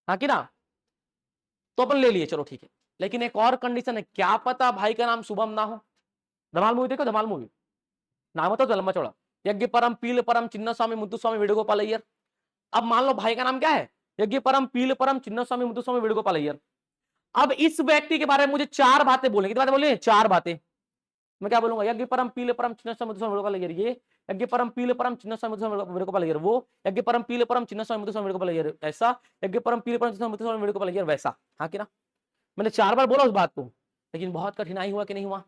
हाँ कि ना? तो अपन ले लिए, चलो ठीक है। लेकिन एक और कंडीशन है, क्या पता भाई का नाम शुभम ना हो। धमाल मूवी देखो, धमाल मूवी, नाम होता तो लंबा चौड़ा, यज्ञ परम, पील परम, चिन्ह स्वामी, मुद्दु स्वामी, वेणुगोपाल अय्यर। अब मान लो भाई का नाम क्या है? यज्ञ परम, पील परम, चिन्ह स्वामी, मुद्दु स्वामी, वेणुगोपाल अय्यर। अब इस व्यक्ति के बारे में मुझे 4 बातें बोलनी। कितनी बातें बोलनी है? 4 बातें। मैं क्या बोलूंगा? यज्ञ परम, पील परम, चिन्ह स्वामी, मुद्दु स्वामी, वेणुगोपाल अय्यर ये। यज्ञ परम, पील परम, चिन्ह स्वामी, मुद्दु स्वामी, वेणुगोपाल अय्यर वो। यज्ञ परम, पील परम, चिन्ह स्वामी, मुद्दु स्वामी, वेणुगोपाल अय्यर ऐसा। यज्ञ परम, पील परम, चिन्ह स्वामी, मुद्दु स्वामी, वेणुगोपाल अय्यर वैसा। हाँ कि ना? मैंने 4 बार बोला उस बात को, लेकिन बहुत कठिनाई हुआ कि नहीं हुआ?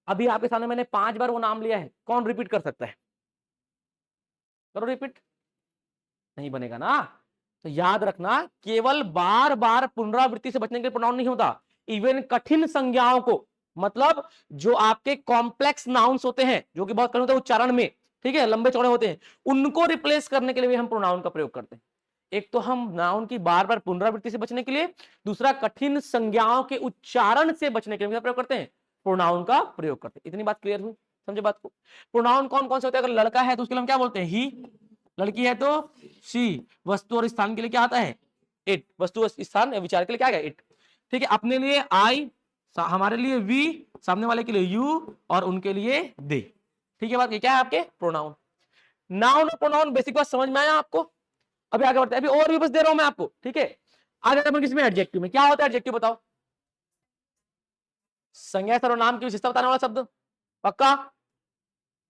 अभी आपके सामने मैंने 5 बार वो नाम लिया है, कौन रिपीट कर सकता है? करो रिपीट। नहीं बनेगा ना? तो याद रखना, केवल बार बार पुनरावृत्ति से बचने के लिए प्रोनाउन नहीं होता। इवन कठिन संज्ञाओं को, मतलब जो आपके कॉम्प्लेक्स नाउन्स होते हैं, जो कि बहुत कठिन होते हैं उच्चारण में, ठीक है, लंबे चौड़े होते हैं, उनको रिप्लेस करने के लिए भी हम प्रोनाउन का प्रयोग करते हैं। एक तो हम नाउन की बार बार पुनरावृत्ति से बचने के लिए, दूसरा कठिन संज्ञाओं के उच्चारण से बचने के लिए प्रयोग करते हैं, प्रोनाउन का प्रयोग करते हैं। इतनी बात क्लियर हुई? समझे बात को? प्रोनाउन कौन कौन से होते हैं? अगर लड़का है तो उसके लिए हम क्या बोलते हैं? ही। लड़की है तो शी, वस्तु और स्थान के लिए क्या आता है इट, वस्तु और स्थान विचार के लिए क्या है इट। ठीक है, अपने लिए आई, हमारे लिए वी, सामने वाले के लिए यू और उनके लिए दे। ठीक है, बात ये क्या है आपके प्रोनाउन। नाउन और प्रोनाउन बेसिक बात समझ में आया आपको। अभी आगे बढ़ते हैं, अभी और भी बस दे रहा हूं मैं आपको। ठीक है, आगे अपन किसमें एडजेक्टिव में, क्या होता है एडजेक्टिव बताओ। संज्ञा सर्वनाम की विशेषता बताने वाला शब्द, पक्का।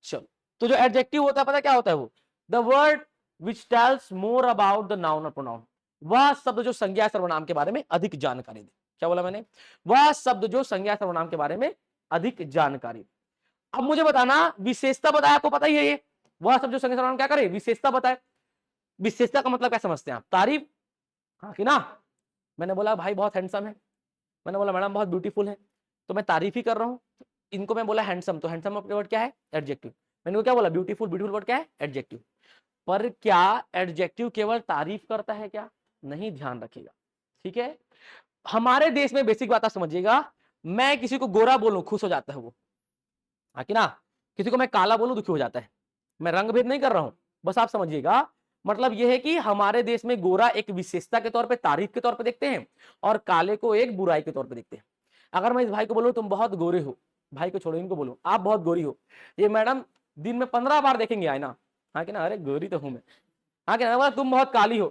चलो, तो जो एडजेक्टिव होता है पता क्या होता है वो, the word which tells more about the noun और प्रोनाउन, वह शब्द जो संज्ञा सर्वनाम के बारे में अधिक जानकारी दे। क्या बोला मैंने, वह शब्द जो संज्ञा सर्वनाम के बारे में अधिक जानकारी। अब मुझे बताना विशेषता बताया, आपको पता ही है ये, वह शब्द जो संज्ञा सर्वनाम क्या करे विशेषता बताए। विशेषता का मतलब क्या समझते हैं आप, तारीफ, हाँ कि ना। मैंने बोला भाई बहुत हैंडसम है, मैंने बोला मैडम बहुत ब्यूटीफुल है, तो मैं तारीफ ही कर रहा हूं। इनको मैं बोला हैंडसम, तो हैंडसम वर्ड क्या है एडजेक्टिव। मैंने क्या बोला ब्यूटीफुल, ब्यूटीफुल वर्ड क्या है एडजेक्टिव। पर क्या एडजेक्टिव केवल तारीफ करता है क्या, नहीं, ध्यान रखिएगा। ठीक है, हमारे देश में बेसिक बात आप समझिएगा, मैं किसी को गोरा बोलूं खुश हो जाता है वो, हाँ कि ना। किसी को मैं काला बोलूं दुखी हो जाता है। मैं रंग भेद नहीं कर रहा हूं, बस आप समझिएगा। मतलब यह है कि हमारे देश में गोरा एक विशेषता के तौर पे, तारीफ के तौर पे देखते हैं, और काले को एक बुराई के तौर पे देखते हैं। अगर मैं इस भाई को बोलूं तुम बहुत गोरे हो, भाई को छोड़ो इनको बोलूं आप बहुत गोरी हो, ये मैडम दिन में 15 बार देखेंगे आईना, हाँ कि ना, अरे गोरी तो हूं मैं, हाँ कि ना। तुम बहुत काली हो,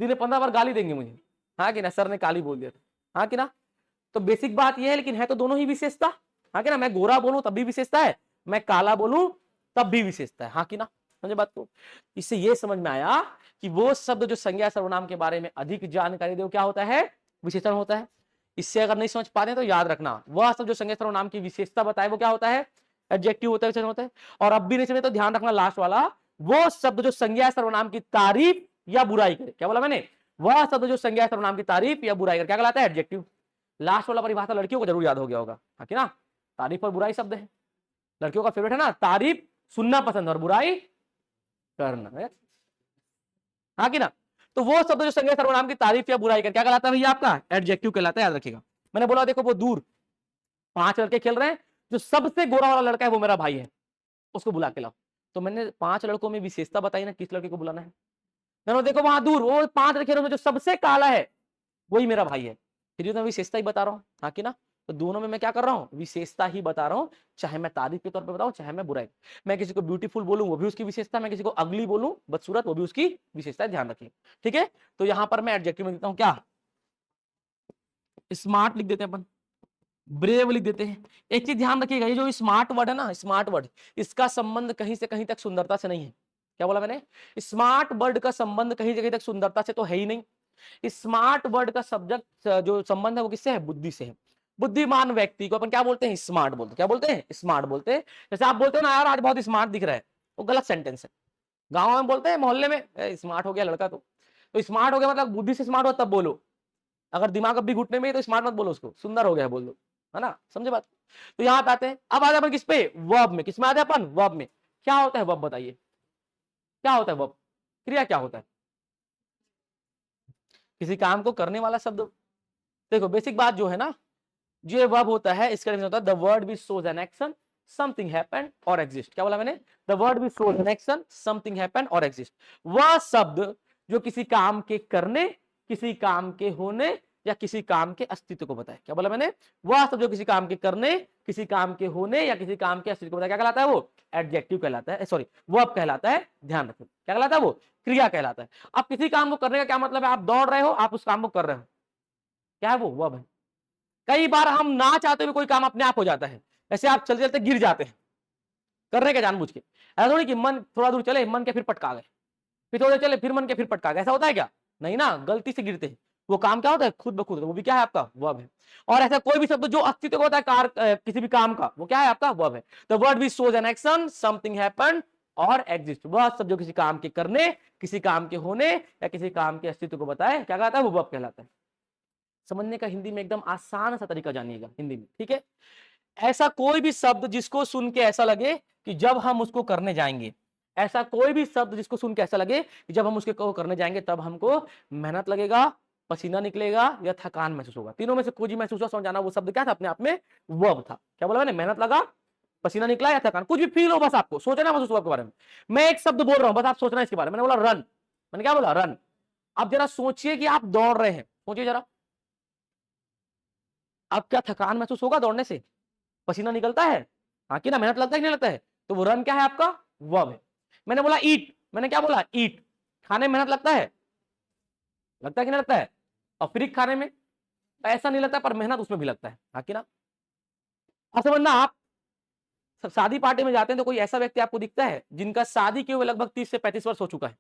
दिन में 15 बार गाली देंगे मुझे, हाँ कि ना, सर ने काली बोल दिया था, हाँ कि ना। तो बेसिक बात यह है, लेकिन है तो दोनों ही विशेषता, हाँ कि ना। मैं गोरा बोलूं तब भी विशेषता है, मैं काला बोलूं तब भी विशेषता है, हाँ कि ना। समझे बात को। इससे यह समझ में आया कि वो शब्द जो संज्ञा सर्वनाम के बारे में अधिक जानकारी दे वो क्या होता है, विशेषण होता है। इससे अगर नहीं समझ पाते तो याद रखना, वह शब्द जो संज्ञा सर्वनाम की विशेषता बताए वो क्या होता है एडजेक्टिव होता है, विशेषण होता है। और अब भी नहीं समझे तो ध्यान रखना लास्ट वाला, वो शब्द जो संज्ञा सर्वनाम की तारीफ या बुराई करे, क्या बोला मैंने, वह शब्द जो संज्ञा सर्वनाम की तारीफ या बुराई करे क्या कहलाता है एडजेक्टिव। लास्ट वाला परिभाषा लड़कियों को जरूर याद हो गया होगा, हाँ कि ना। तारीफ और बुराई शब्द है, लड़कियों का फेवरेट है ना, तारीफ सुनना पसंद और बुराई करना है, हाँ कि ना। तो वो शब्द जो संज्ञा सर्वनाम की तारीफ या बुराई कर क्या कहलाता है भैया आपका एडजेक्टिव कहलाता है, याद रखिएगा। मैंने बोला देखो वो दूर 5 लड़के खेल रहे हैं, जो सबसे गोरा वाला लड़का है वो मेरा भाई है, उसको बुला के लाओ। तो मैंने 5 लड़कों में विशेषता बताई ना किस लड़के को बुलाना है। देखो वहां दूर वो 5 लड़के में जो सबसे काला है वही मेरा भाई है, फिर तो मैं विशेषता ही बता रहा हूँ, हाँ कि ना। तो दोनों में मैं क्या कर रहा हूँ विशेषता ही बता रहा हूँ, चाहे मैं तारीफ के तौर पे बताऊं चाहे मैं बुराई। मैं किसी को ब्यूटीफुल बोलूं वो भी उसकी विशेषता, मैं किसी को अगली बोलूं बदसूरत वो भी उसकी विशेषता, ध्यान रखिए। ठीक है, तो यहां पर मैं एडजेक्टिव में देता हूं क्या, स्मार्ट लिख देते हैं अपन, ब्रेव लिख देते हैं। एक चीज ध्यान रखिएगा, ये जो स्मार्ट वर्ड है ना, स्मार्ट वर्ड, इसका संबंध कहीं से कहीं तक सुंदरता से नहीं है। क्या बोला मैंने, स्मार्ट वर्ड का संबंध कहीं से कहीं तक सुंदरता से तो है ही नहीं। स्मार्ट वर्ड का सब्जेक्ट जो संबंध है वो किससे है, बुद्धि से है। बुद्धिमान व्यक्ति को अपन क्या बोलते हैं स्मार्ट बोलते हैं, क्या बोलते हैं स्मार्ट बोलते हैं। जैसे आप बोलते हो ना यार आज बहुत स्मार्ट दिख रहा है, वो गलत सेंटेंस है। गांव में बोलते हैं मोहल्ले में स्मार्ट हो गया लड़का, तो स्मार्ट हो गया मतलब बुद्धि से स्मार्ट हो तब बोलो, अगर दिमाग अब भी घुटने में है तो स्मार्ट मत बोलो उसको, सुंदर हो गया बोल दो, है ना, समझे बात। तो यहाँ पे आते हैं, अब आते हैं अपन किस पे, वर्ब में। किसमें आते हैं अपन, वर्ब में। क्या होता है वर्ब बताइए, क्या होता है वर्ब, क्रिया क्या होता है, किसी काम को करने वाला शब्द। देखो बेसिक बात जो है ना, जो ये वर्ब होता है इसका होता है the word which shows an action something happened और एग्जिस्ट। क्या बोला मैंने, the word which shows an action something happened और एग्जिस्ट। वह शब्द जो किसी काम के करने, किसी काम के होने या किसी काम के अस्तित्व को बताए। क्या बोला मैंने, वह शब्द जो किसी काम के करने, किसी काम के होने या किसी काम के अस्तित्व को बताए, क्या कहलाता है वो एडजेक्टिव कहलाता है, सॉरी वर्ब कहलाता है। ध्यान रखो क्या कहलाता है वो, क्रिया कहलाता है। अब किसी काम को करने का क्या मतलब है, आप दौड़ रहे हो, आप उस काम को कर रहे हो, क्या है वो वर्ब है। कई बार हम ना चाहते हुए कोई काम अपने आप हो जाता है, ऐसे आप चलते चलते गिर जाते हैं करने के जानबूझ के, ऐसा थोड़ी कि मन थोड़ा दूर चले मन के फिर पटका गए, फिर थोड़े चले फिर मन के फिर पटका गए, ऐसा होता है क्या, नहीं ना, गलती से गिरते हैं। वो काम क्या होता है खुद ब खुद, वो भी क्या है आपका वर्ब है। और ऐसा कोई भी शब्द जो अस्तित्व को होता है किसी भी काम का, वो क्या है आपका वर्ब है। The word which shows an action something happened और एग्जिस्ट, वह शब्द जो किसी काम के करने, किसी काम के होने या किसी काम के अस्तित्व को बताए, क्या कहता है वो वर्ब कहलाता है। समझने का हिंदी में एकदम आसान सा तरीका जानिएगा हिंदी में, ठीक है। ऐसा कोई भी शब्द जिसको सुन के ऐसा लगे कि जब हम उसको करने जाएंगे, ऐसा कोई भी शब्द जिसको सुन के ऐसा लगे कि जब हम उसके करने जाएंगे तब हमको मेहनत लगेगा, पसीना निकलेगा या थकान महसूस होगा, तीनों में से कोई महसूस हुआ समझ आना वो शब्द क्या था अपने आप में वर्ब था। क्या बोला मैंने, मेहनत लगा, पसीना निकला या थकान, कुछ भी फील हो, बस आपको सोचना बस उस वर्ब के बारे में। मैं एक शब्द बोल रहा हूं, बस आप सोचना इसके बारे में। मैंने बोला रन, मैंने क्या बोला? रन। अब जरा सोचिए कि आप दौड़ रहे हैं, सोचिए जरा, अब क्या थकान महसूस होगा दौड़ने से? पसीना निकलता है, हाँ कि ना? मेहनत लगता है कि नहीं लगता है? तो वो रन क्या है आपका? वर्ब है। मैंने बोला ईट, मैंने क्या बोला? ईट। खाने में मेहनत लगता है? लगता है कि नहीं लगता है? और फ्रिक खाने में ऐसा नहीं लगता, पर मेहनत उसमें भी लगता है, हाँ कि ना? अब समझना, आप शादी पार्टी में जाते हैं तो कोई ऐसा व्यक्ति आपको दिखता है जिनका शादी के हुए लगभग 30 से 35 वर्ष हो चुका है?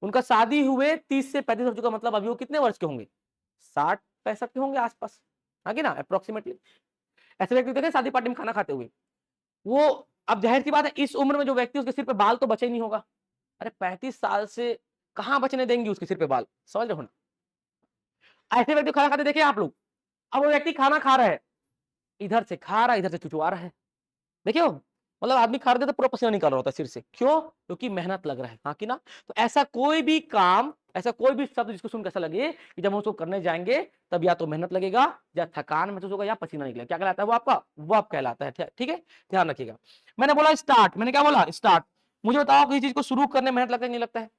उनका शादी हुए 30 से 35 हो चुका, मतलब अभी वो कितने वर्ष के होंगे? 60-65 के होंगे आसपास, हाँ कि ना? अप्रोक्सीमेटली ऐसे व्यक्ति देखे शादी पार्टी में खाना खाते हुए। वो, अब जाहिर सी बात है, इस उम्र में जो व्यक्ति, उसके सिर पे बाल तो बचे ही नहीं होगा। अरे 35 साल से कहां बचने देंगे उसके सिर पे बाल? समझ रहे हो ना? ऐसे व्यक्ति खाना खाते देखे आप लोग? अब वो व्यक्ति खाना खा रहा है, इधर से खा रहा है, इधर से चुचवा रहा है, देखिए हो? मतलब आदमी खा रहे थे तो पूरा पसीना निकल रहा होता है सिर से, क्यों? क्योंकि मेहनत लग रहा है, हाँ कि ना? तो ऐसा कोई भी काम, ऐसा कोई भी शब्द जिसको सुन कैसा लगे कि जब हम उसको करने जाएंगे तब या तो मेहनत लगेगा, या थकान महसूस होगा, या पसीना निकलेगा, क्या कहलाता है वो? आपका वर्ब कहलाता है, ठीक है? ध्यान रखिएगा। मैंने बोला स्टार्ट, मैंने क्या बोला? स्टार्ट। मुझे बताओ किसी चीज को शुरू करने में मेहनत लगता है नहीं लगता है?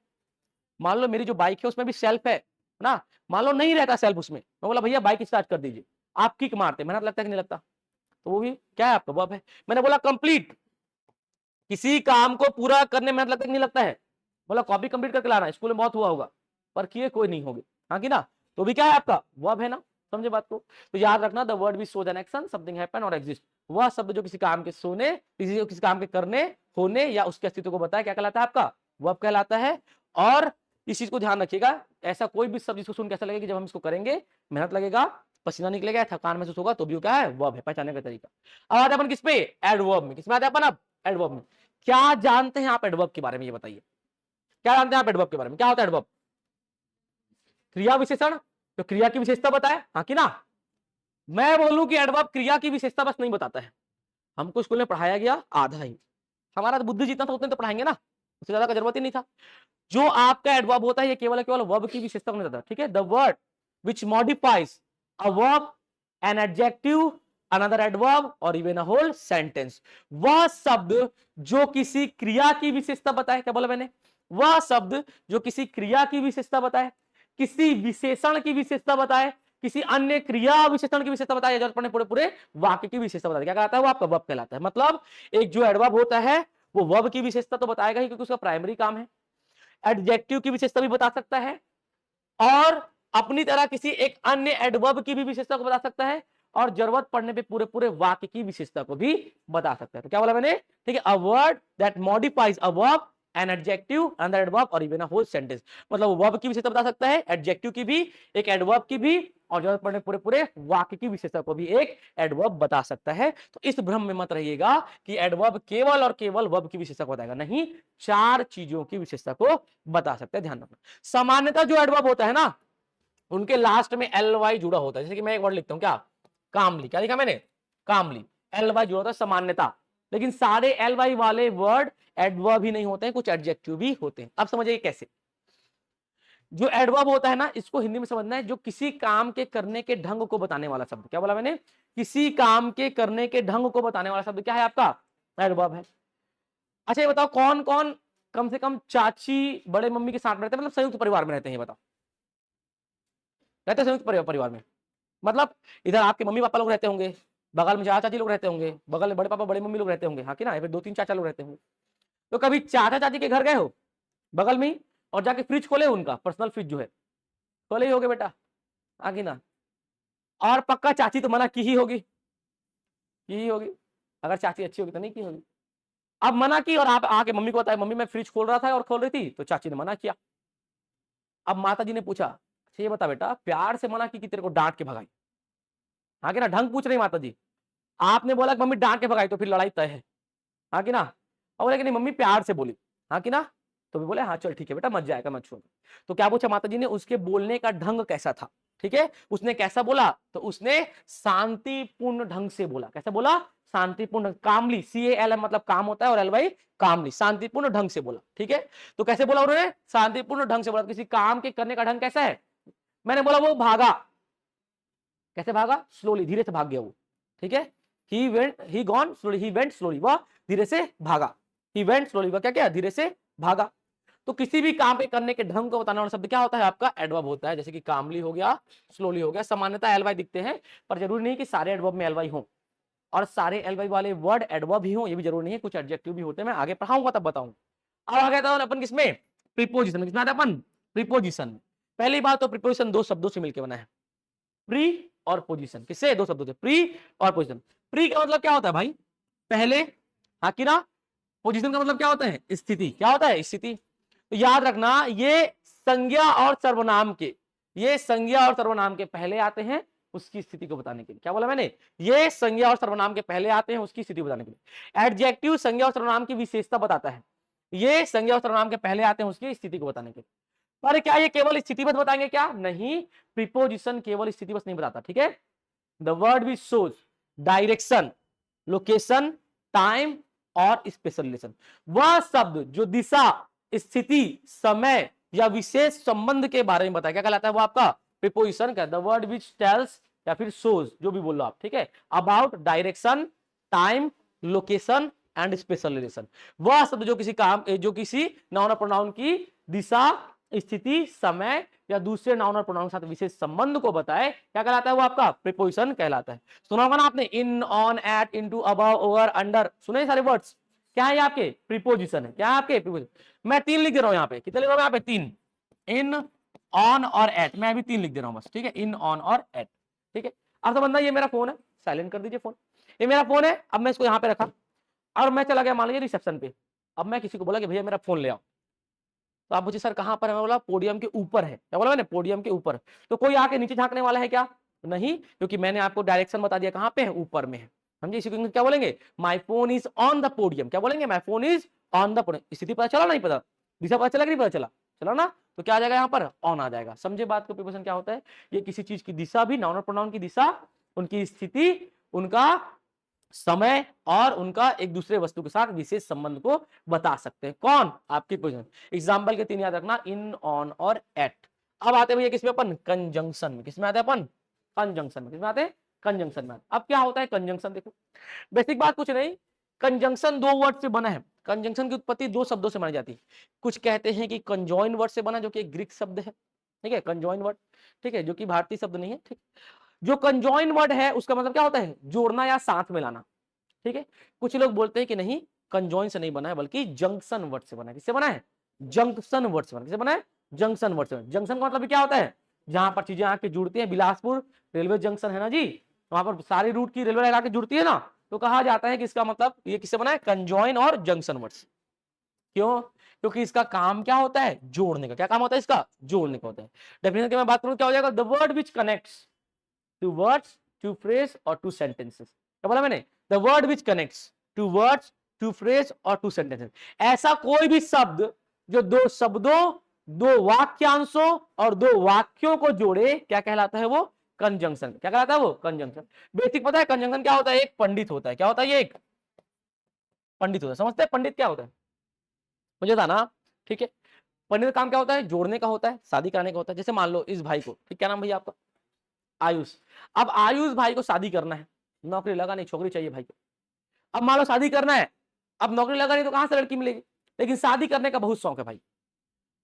मान लो मेरी जो बाइक है उसमें भी सेल्फ है ना, मान लो नहीं रहता सेल्फ उसमें, मैं बोला भैया बाइक स्टार्ट कर दीजिए, आप किक मारते, मेहनत लगता है कि नहीं लगता? तो वो भी क्या है? आपका वर्ब है। मैंने बोला कंप्लीट, किसी काम को पूरा करने में मेहनत लगता है कि नहीं लगता है? बोला कॉपी कंप्लीट करके लाना, स्कूल में बहुत हुआ होगा, पर किए कोई नहीं होगे, हाँ कि ना? तो भी क्या है आपका? वर्ब है ना? समझे बात को? तो याद रखना, the word which shows an action, something happen और एग्जिस्ट, वह शब्द जो किसी काम के सोने, किसी काम के करने, होने या उसके अस्तित्व को बताए, क्या कहलाता है? आपका वर्ब कहलाता है। और इस चीज को ध्यान रखिएगा, ऐसा कोई भी शब्द जिसको सुन कैसा लगेगा कि जब हम इसको करेंगे मेहनत लगेगा, पसीना निकलेगा, थकान महसूस होगा, तो भी क्या है? वर्ब है, पहचानने का तरीका। अब आते हैं अपन किस पे? एडवर्ब में। किसमें आते हैं अपन? अब एडवर्ब में। क्या जानते हैं आप एडवर्ब के बारे में? ये बताइए, क्या जानते हैं आप एडवर्ब के बारे में? क्या होता है एडवर्ब? क्रिया विशेषण, तो क्रिया की विशेषता बताए, हाँ कि ना? मैं बोलूं कि एडवर्ब क्रिया की विशेषता बस नहीं बताता है, हमको स्कूल में पढ़ाया गया आधा ही, हमारा तो बुद्धि जितना था उतने तो पढ़ाएंगे ना, उससे ज्यादा का जरूरत ही नहीं था। जो आपका एडवर्ब होता है ये केवल केवल वर्ब की विशेषता को नहीं बताता, ठीक है? The word which modifies a verb, an adjective, another adverb और इवन अ होल सेंटेंस, वह शब्द जो किसी क्रिया की विशेषता बताए, क्या बोला मैंने? वह शब्द जो किसी क्रिया की विशेषता बताए, किसी विशेषण की विशेषता बताए, किसी अन्य क्रिया विशेषण की विशेषता बताए, जरूरत पड़ने पूरे पूरे वाक्य की विशेषता बताए, क्या कहलाता है वो? आपका वर्ब कहलाता है। मतलब एक जो एडवर्ब होता है वो वर्ब की विशेषता तो बताएगा ही, क्योंकि उसका प्राइमरी काम है। एडजेक्टिव की विशेषता भी बता सकता है, और अपनी तरह किसी एक अन्य एडवर्ब की भी विशेषता को बता सकता है, और जरूरत पड़ने पे पूरे पूरे वाक्य की विशेषता को भी बता सकता है। तो क्या बोला मैंने? ठीक है, a word that modifies a verb, an adjective, another adverb और इवन अ होल सेंटेंस। मतलब वर्ब की विशेषता बता सकता है, एडजेक्टिव की भी, एक एडवर्ब की भी, और जरूरत पड़ने पूरे पूरे वाक्य की विशेषता को भी एक एडवर्ब बता सकता है। तो इस भ्रम में मत रहिएगा कि एडवर्ब केवल और केवल वर्ब की विशेषता को बताएगा, नहीं, 4 चीजों की विशेषता को बता सकता है, ध्यान रखना। सामान्यतः जो एडवर्ब होता है ना, उनके लास्ट में एल वाई जुड़ा होता है। जैसे कि मैं एक वर्ड लिखता हूं, क्या? कामली, क्या लिखा मैंने? कामली, एल वाई जुड़ा होता है सामान्यता। लेकिन सारे एल वाई वाले वर्ड एडवर्ब ही नहीं होते हैं, कुछ एडजेक्टिव भी होते हैं। अब समझिए कैसे। जो एडवर्ब होता है ना, इसको हिंदी में समझना है, जो किसी काम के करने के ढंग को बताने वाला शब्द। क्या बोला मैंने? किसी काम के करने के ढंग को बताने वाला शब्द क्या है आपका? एडवर्ब है। अच्छा ये बताओ, कौन कौन कम से कम चाची बड़े मम्मी के साथ रहते हैं, मतलब संयुक्त परिवार में रहते हैं? ये बताओ, रहते हैं संयुक्त परिवार में? मतलब इधर आपके मम्मी पापा लोग रहते होंगे, बगल में चाचा चाची लोग रहते होंगे, बगल में बड़े पापा बड़े मम्मी लोग रहते होंगे, हाँ कि ना? फिर 2-3 चाचा लोग रहते होंगे। तो कभी चाचा चाची के घर गए हो बगल में ही, और जाके फ्रिज खोले, उनका पर्सनल फ्रिज जो है, खोले ही होगे बेटा, हाँ कि ना? और पक्का चाची तो मना की ही होगी, अगर चाची अच्छी होगी तो नहीं की होगी। अब मना की और आप आके मम्मी को बताया, मम्मी मैं फ्रिज खोल रहा था और खोल रही थी, तो चाची ने मना किया। अब माता जी ने पूछा, अच्छा ये बता बेटा, प्यार से मना की तेरे को डांट के भगाई? हाँ कि ना? ढंग पूछ रही माता जी। आपने बोला कि मम्मी डांट के भगाई, तो फिर लड़ाई तय है, हाँ कि ना? और बोले कि नहीं मम्मी प्यार से बोली, हाँ कि ना? तो भी बोले हाँ चल ठीक है बेटा, मत जाएगा मत छोड़। तो क्या पूछा माता जी ने? उसके बोलने का ढंग कैसा था, ठीक है? उसने कैसा बोला? तो उसने शांतिपूर्ण ढंग से बोला। कैसे बोला? शांतिपूर्ण, कामली, CALM मतलब काम होता है, और LY कामली, शांतिपूर्ण ढंग से बोला, ठीक है? तो कैसे बोला उन्होंने? शांतिपूर्ण ढंग से बोला। किसी काम के करने का ढंग कैसा है? मैंने बोला वो भागा, कैसे भागा? स्लोली, धीरे से भाग गया वो, ठीक है? He gone slowly, he went slowly, वह धीरे से भागा, ही वेंट स्लोली, वह क्या क्या धीरे से भागा। तो किसी भी काम के करने के ढंग को बताने वाला शब्द क्या होता है आपका एडवर्ब होता है, जैसे कि कामली हो गया, स्लोली हो गया। सामान्यतः एलवाई दिखते हैं, पर जरूरी नहीं कि सारे एडवर्ब में एलवाई हो और सारे एलवाई वाले वर्ड एडवर्ब ही हो, ये भी जरूरी नहीं है, कुछ एडजेक्टिव भी होते हैं, मैं आगे पढ़ाऊंगा तब बताऊंगा। अब आ गया था अपन किसमें, प्रीपोजिशन। किसमें आता है अपन, प्रीपोजिशन। पहली बात तो प्रीपोजिशन दो शब्दों से मिलकर बना है, प्री और पोजीशन। किससे, दो शब्दों से, प्री और पोजीशन। प्री का मतलब क्या होता है भाई, पहले, हाँ कि ना। पोजीशन का मतलब क्या होता है, स्थिति। क्या होता है, स्थिति। तो याद रखना ये संज्ञा और सर्वनाम के, ये संज्ञा और सर्वनाम के पहले आते हैं उसकी स्थिति को बताने के लिए। क्या बोला मैंने, ये संज्ञा और सर्वनाम के पहले आते हैं उसकी स्थिति बताने के लिए। एडजेक्टिव संज्ञा और सर्वनाम की विशेषता बताता है, ये संज्ञा और सर्वनाम के पहले आते हैं उसकी स्थिति को बताने के लिए। पर क्या ये केवल स्थिति बस बताएंगे क्या, नहीं, प्रीपोजिशन केवल स्थिति बस नहीं बताता, ठीक है। The word which shows direction, location, time और स्पेशल रिलेशन, वह शब्द जो दिशा, स्थिति, समय या विशेष संबंध के बारे में बताया, क्या कहलाता है वो आपका प्रीपोजिशन का। द वर्ड विच टेल्स या फिर शोज, जो भी बोल लो आप, ठीक है, about direction, time, location and special relation, वह शब्द जो किसी काम, जो किसी नाउन और प्रोनाउन की दिशा, स्थिति, समय या दूसरे नाउन और प्रोनाउन के साथ विशेष संबंध को बताए, क्या कहलाता है वो आपका प्रीपोजिशन कहलाता है। सुना होगा ना आपने, in, on, at, into, above, over, under, सुने सारे वर्ड्स, क्या है आपके प्रीपोजिशन है। क्या है आपके प्रीपोजिशन। मैं 3 लिख दे रहा हूं यहाँ पे, कितने लिख रहा हूं यहाँ पे, 3, इन, ऑन और एट, मैं अभी 3 लिख दे रहा हूं बस, ठीक है, इन, ऑन और एट, ठीक है। अब तो बंदा, ये मेरा फोन है, साइलेंट कर दीजिए फोन, ये मेरा फोन है। अब मैं इसको यहाँ पे रखा और मैं चला गया मान लीजिए रिसेप्शन पे। अब मैं किसी को बोला कि भैया मेरा फोन ले आओ, तो आप मुझे सर कहां पर है, मैं बोला पोडियम के ऊपर है। क्या बोला मैंने, पोडियम के ऊपर। तो कोई आके नीचे झांकने वाला है क्या, नहीं, क्योंकि मैंने आपको डायरेक्शन बता दिया कहां पे है, ऊपर में है। समझे, इसी को क्या बोलेंगे, my phone is on the podium. क्या बोलेंगे, my phone is on the podium. स्थिति पता चला, नहीं पता, दिशा पता चला कि नहीं पता चला, चला ना, तो क्या आ जाएगा यहाँ पर, ऑन आ जाएगा। समझे बात को, प्रीपोजिशन क्या होता है, ये किसी चीज की दिशा भी, नाउन और प्रोनाउन की दिशा, उनकी स्थिति, उनका समय और उनका एक दूसरे वस्तु के साथ विशेष संबंध को बता सकते हैं। कौन, आपकी पोजीशन। एग्जाम्पल के 3 याद रखना, इन, ऑन और एट। अब आते भैया किसमें अपन, कंजंक्शन में। किसमें आते हैं अपन, कंजंक्शन में। किसमें आते हैं, कंजंक्शन में। अब क्या होता है कंजंक्शन, देखो बेसिक बात कुछ नहीं, कंजंक्शन 2 वर्ड से बना है। कंजंक्शन की उत्पत्ति 2 शब्दों से मानी जाती है। कुछ कहते हैं कि कंजॉइन वर्ड से बना, जो कि एक ग्रीक शब्द है, ठीक है, कंजॉइन वर्ड, ठीक है, जो कि भारतीय शब्द नहीं है, ठीक। जो कंजॉइन वर्ड है उसका मतलब क्या होता है, जोड़ना या साथ में लाना, ठीक है। कुछ लोग बोलते हैं कि नहीं, कंजॉइन से नहीं बना है बल्कि जंक्शन वर्ड से बना है। किससे बना है, जंक्शन वर्ड से बना है। किससे बना है, जंक्शन वर्ड से। जंक्शन का मतलब क्या होता है, जहां पर चीजें आके जुड़ती हैं। बिलासपुर रेलवे जंक्शन है ना जी, वहां पर सारी रूट की रेलवे लाइन आके जुड़ती है ना, तो कहा जाता है कि इसका मतलब ये किससे बना है, कंजॉइन और जंक्शन वर्ड से। क्यों, क्योंकि इसका काम क्या होता है, जोड़ने का। क्या काम होता है इसका, जोड़ने का होता है। डेफिनेशन की मैं बात करूं, क्या हो जाएगा, the word which connects to words, to phrase और टू सेंटेंसेस। क्या बोला मैंने, the word which connects to words, to phrase और टू सेंटेंसेस। ऐसा कोई भी शब्द जो 2 शब्दों, 2 वाक्यांशों और 2 वाक्यों को जोड़े, क्या कहलाता है वो, कंजंक्शन। क्या कहलाता है वो, कंजंक्शन। बेसिक पता है कंजंक्शन क्या होता है, एक पंडित होता है। क्या होता है, ये एक पंडित होता है। समझते हैं पंडित क्या होता है, मुझे था ना, ठीक है। पंडित का काम क्या होता है, जोड़ने का होता है, शादी कराने का होता है। जैसे मान लो इस भाई को, ठीक, क्या नाम भैया आपका, आयुष। अब आयुष भाई को शादी करना है, नौकरी लगा नहीं, छोकरी चाहिए भाई को। अब मान लो शादी करना है, अब नौकरी लगा नहीं तो कहां से लड़की मिलेगी, लेकिन शादी करने का बहुत शौक है भाई।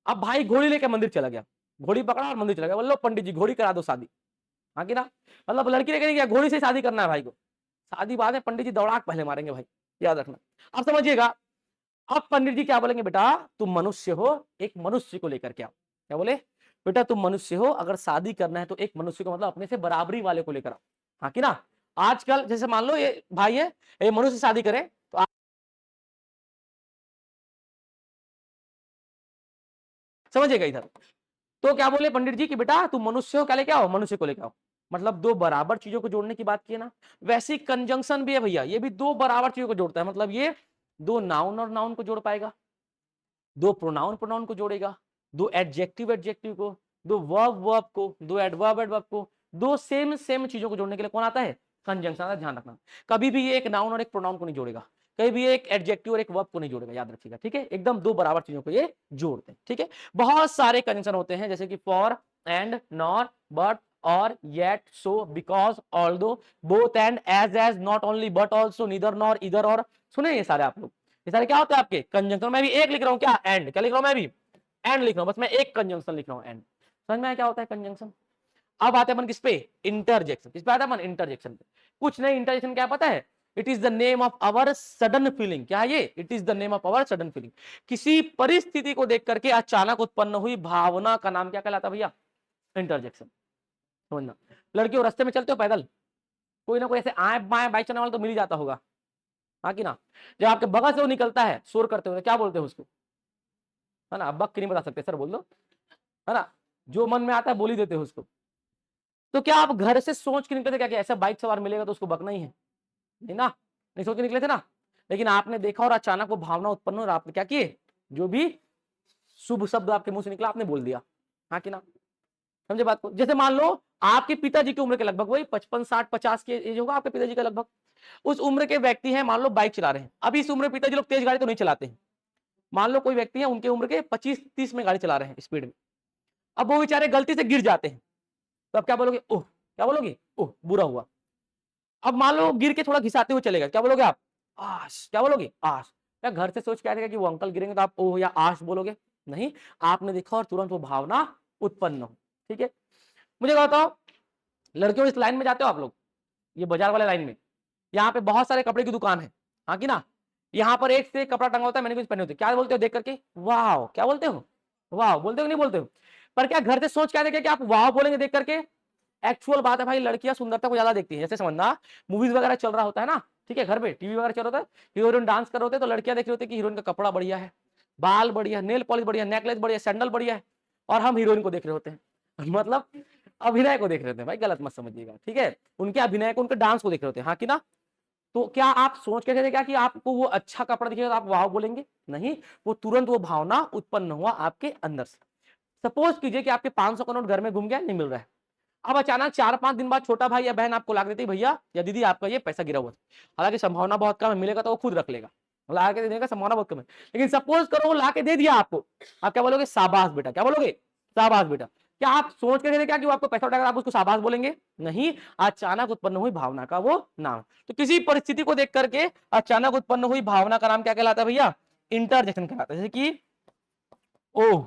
अब भाई घोड़ी लेकर मंदिर चला गया, घोड़ी पकड़ा और मंदिर चला गया, बोलो पंडित जी घोड़ी करा दो शादी। हाँ कि ना, मतलब लड़की लेकर नहीं गया, घोड़ी से शादी करना है भाई को। शादी बाद में पंडित जी दौड़ाक पहले मारेंगे भाई, याद रखना। अब समझिएगा, अब पंडित जी क्या बोलेंगे, बेटा तुम मनुष्य हो, एक मनुष्य को लेकर के आओ। क्या बोले, बेटा तुम मनुष्य हो, अगर शादी करना है तो एक मनुष्य को, मतलब अपने से बराबरी वाले को लेकर आओ। हाँ कि ना, आजकल जैसे मान लो ये भाई है, ये मनुष्य से शादी करे तो समझिएगा इधर। तो क्या बोले पंडित जी कि बेटा तुम मनुष्य हो, क्या लेके आओ, मनुष्य को लेके आओ। मतलब 2 बराबर चीजों को जोड़ने की बात की है ना। वैसे कंजंक्शन भी है भैया, ये भी 2 बराबर चीजों को जोड़ता है। मतलब ये 2 नाउन और नाउन को जोड़ पाएगा, 2 प्रोनाउन प्रोनाउन को जोड़ेगा, 2 एडजेक्टिव एडजेक्टिव को, 2 वर्ब वर्ब को, 2 एडवर्ब एडवर्ब को, 2 सेम सेम चीजों को जोड़ने के लिए कौन आता है, कंजंक्शन आता है। ध्यान रखना, कभी भी ये एक नाउन और एक प्रोनाउन को नहीं जोड़ेगा, कभी भी एक एडजेक्टिव और एक वर्ब को नहीं जोड़ेगा, याद रखिएगा, ठीक है। एकदम 2 बराबर चीजों को ये जोड़ते हैं, ठीक है। बहुत सारे कंजंक्शन होते हैं, जैसे कि for, and, nor, but, or yet so because although both and as not only but also neither nor either or. सुने ये सारे आप लोग, ये सारे क्या होते हैं आपके कंजंक्शन। मैं भी एक लिख रहा हूं क्या, एंड। क्या लिख रहा हूं मैं भी, एंड लिख रहा हूं, बस मैं एक कंजंक्शन लिख रहा हूं, एंड। समझ में आया क्या होता है कंजंक्शन। अब आते हैं अपन किस पे, इंटरजेक्शन। किस पे आता है अपन, इंटरजेक्शन पे। कुछ नहीं, इंटरजेक्शन क्या पता है, it is the name of our sudden feeling. क्या है ये, it is the name of our sudden feeling. किसी परिस्थिति को देख करके अचानक उत्पन्न हुई भावना का नाम क्या कहलाता है भैया, इंटरजेक्शन। समझना, लड़कियों रास्ते में चलते हो पैदल, कोई ना कोई ऐसे आए बाएं बाइक चलाने वाला तो मिल ही जाता होगा, हाँ कि ना। जब आपके बगल से वो निकलता है शोर करते हुए, क्या बोलते हो उसको, है ना। अब बक नहीं बता सकते सर, बोल दो, है ना। जो मन में आता है बोल ही देते हो उसको। तो क्या आप घर से सोच के निकले थे क्या कि ऐसा बाइक सवार मिलेगा तो उसको बकना ही है, नहीं ना, नहीं सोच के निकले थे ना। लेकिन आपने देखा और अचानक वो भावना उत्पन्न हो और आपने क्या किए, जो भी शुभ शब्द आपके मुंह से निकला आपने बोल दिया, हाँ कि ना। समझे बात को। जैसे मान लो आपके पिताजी की उम्र के लगभग वही 55 60 50 की एज होगा आपके पिताजी का लगभग, उस उम्र के व्यक्ति हैं, मान लो बाइक चला रहे हैं। अभी इस उम्र पिताजी लोग तेज गाड़ी तो नहीं चलाते हैं, मान लो कोई व्यक्ति है उनके उम्र के 25 30 में गाड़ी चला रहे हैं स्पीड में। अब वो बेचारे गलती से गिर जाते हैं, तो अब क्या बोलोगे, ओह, क्या बोलोगे, ओह बुरा हुआ। अब मान लो गिर के थोड़ा घिसाते हुए चलेगा, क्या बोलोगे आप, आश। क्या बोलोगे, आश। क्या घर से सोच के आएगा कि वो अंकल गिरेंगे तो आप ओह या आश बोलोगे, नहीं। आपने देखा और तुरंत वो भावना उत्पन्न हो, ठीक है। मुझे बताओ लड़कियों, इस लाइन में जाते हो आप लोग, ये बाजार वाले लाइन में, यहाँ पे बहुत सारे कपड़े की दुकान है, हाँ कि ना। यहाँ पर एक से एक कपड़ा टंगा होता है, मैंने कुछ पहने होते, क्या बोलते हो देख करके, वाह। क्या बोलते हो, वाह बोलते हो नहीं बोलते हो। पर क्या घर से सोच के आते कि आप वाह बोलेंगे देख करके। एक्चुअल बात है भाई, लड़कियां सुंदरता को ज्यादा देखती हैं। जैसे समझना, मूवीज वगैरह चल रहा होता है ना, ठीक है, घर पे टीवी वगैरह चल रहा होता है, हीरोइन डांस कर रहे होते हैं, तो लड़कियां देख रही होती है कि हीरोइन का कपड़ा बढ़िया है, बाल बढ़िया, नेल पॉलिश बढ़िया, नेकलेस बढ़िया, सैंडल बढ़िया है, और हम हीरोइन को देख रहे होते हैं, मतलब अभिनय को देख रहे होते हैं भाई, गलत मत समझिएगा, ठीक है। उनके अभिनय को, उनके डांस को देख रहे होते हैं, हाँ कि ना। तो क्या आप सोच के थे क्या कि आपको वो अच्छा कपड़ा दिखेगा तो आप वाह बोलेंगे, नहीं। वो तुरंत वो भावना उत्पन्न हुआ आपके अंदर से। सपोज कीजिए कि आपके 500 का नोट घर में घूम गया, नहीं मिल रहा है। अब अचानक 4 5 दिन बाद छोटा भाई या बहन आपको ला देती, भैया या दीदी आपका ये पैसा गिरा हुआ था। हालांकि संभावना बहुत कम है, मिलेगा तो वो खुद रख लेगा, ला के देने का संभावना बहुत कम है। लेकिन सपोज करो वो ला के दे दिया आपको, आप क्या बोलोगे, शाबाश बेटा। क्या बोलोगे, शाबाश बेटा। क्या आप सोच के थे क्या कि वो आपको पैसा उठाकर आप उसको शाबाश बोलेंगे, नहीं। अचानक उत्पन्न हुई भावना का वो नाम। तो किसी परिस्थिति को देख करके अचानक उत्पन्न हुई भावना का नाम क्या कहलाता है भैया, इंटरजेक्शन कहलाता है। जैसे कि ओह,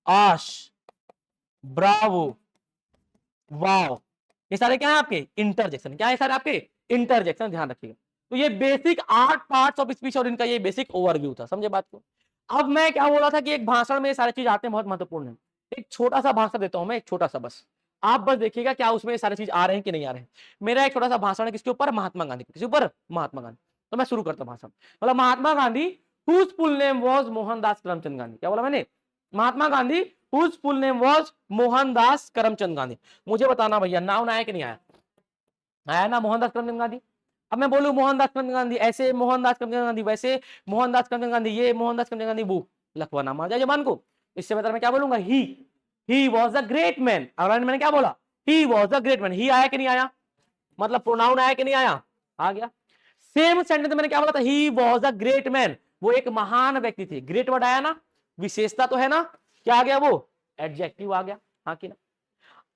आश, ब्रावो, वाव, ये सारे क्या है आपके इंटरजेक्शन। क्या है सारे आपके इंटरजेक्शन, ध्यान रखिएगा। तो ये बेसिक 8 पार्ट्स ऑफ स्पीच और इनका ये बेसिक ओवरव्यू था, समझे बात को। अब मैं क्या बोला था कि एक भाषण में ये सारी चीज आते हैं, बहुत महत्वपूर्ण है। एक छोटा सा भाषण देता हूं मैं, एक छोटा सा बस, आप बस देखिएगा क्या उसमें ये सारी चीज आ रहे हैं कि नहीं आ रहे हैं। मेरा एक छोटा सा भाषण है किसके ऊपर, महात्मा गांधी, किसके ऊपर, महात्मा गांधी। तो मैं शुरू करता हूं भाषण। मतलब Mahatma Gandhi whose full name was Mohandas Karamchand Gandhi. क्या बोला मैंने, Mahatma Gandhi whose full name was Mohandas Karamchand Gandhi. मुझे बताना भैया नाउन आया कि नहीं आया, आया ना मोहनदास करमचंद गांधी। अब मैं बोलूं मोहनदास करमचंद गांधी ऐसे, मोहनदास करमचंद गांधी वैसे, मोहनदास करमचंद गांधी ये, मोहनदास करमचंद गांधी वो, लखवाना मार जाए जबान को। इससे बेहतर मैं क्या बोलूंगा, he was a great man. अगर मैंने क्या बोला, he was a great man, he आया कि नहीं आया, मतलब प्रोनाउन आया कि नहीं आया, आ गया। सेम सेंटेंस मैंने क्या बोला था, ही वॉज अ ग्रेट मैन, वो एक महान व्यक्ति थे। ग्रेट वर्ड आया ना, विशेषता तो है ना, क्या आ गया वो, एडजेक्टिव आ गया, हाँ कि ना।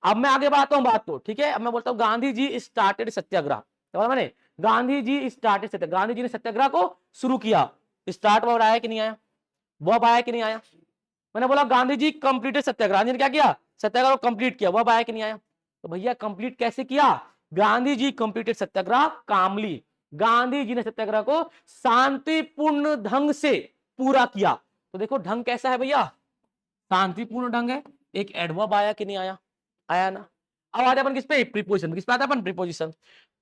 अब मैं आगे बढ़ाता हूं बात को, ठीक है। अब मैं बोलता हूं गांधी जी स्टार्टेड सत्याग्रह। क्या मैंने, गांधी जी स्टार्टेड सत्याग्रह, गांधी जी ने सत्याग्रह को शुरू किया। स्टार्ट वर्ड आया कि नहीं आया, वर्ब आया कि नहीं आया। मैंने बोला गांधी जी कंप्लीटेड सत्याग्रह, गांधी ने क्या किया, सत्याग्रह को कंप्लीट किया, वर्ब आया कि नहीं आया। तो भैया कंप्लीट कैसे किया, गांधी जी कंप्लीटेड सत्याग्रह कामली, गांधी जी ने सत्याग्रह को शांतिपूर्ण ढंग से पूरा किया। तो देखो ढंग कैसा है भैया, शांतिपूर्ण ढंग है। एक एडवर्ब आया कि नहीं आया, आया ना। अब आते अपन किस पे, प्रीपोजिशन। किस पे आता अपन, preposition.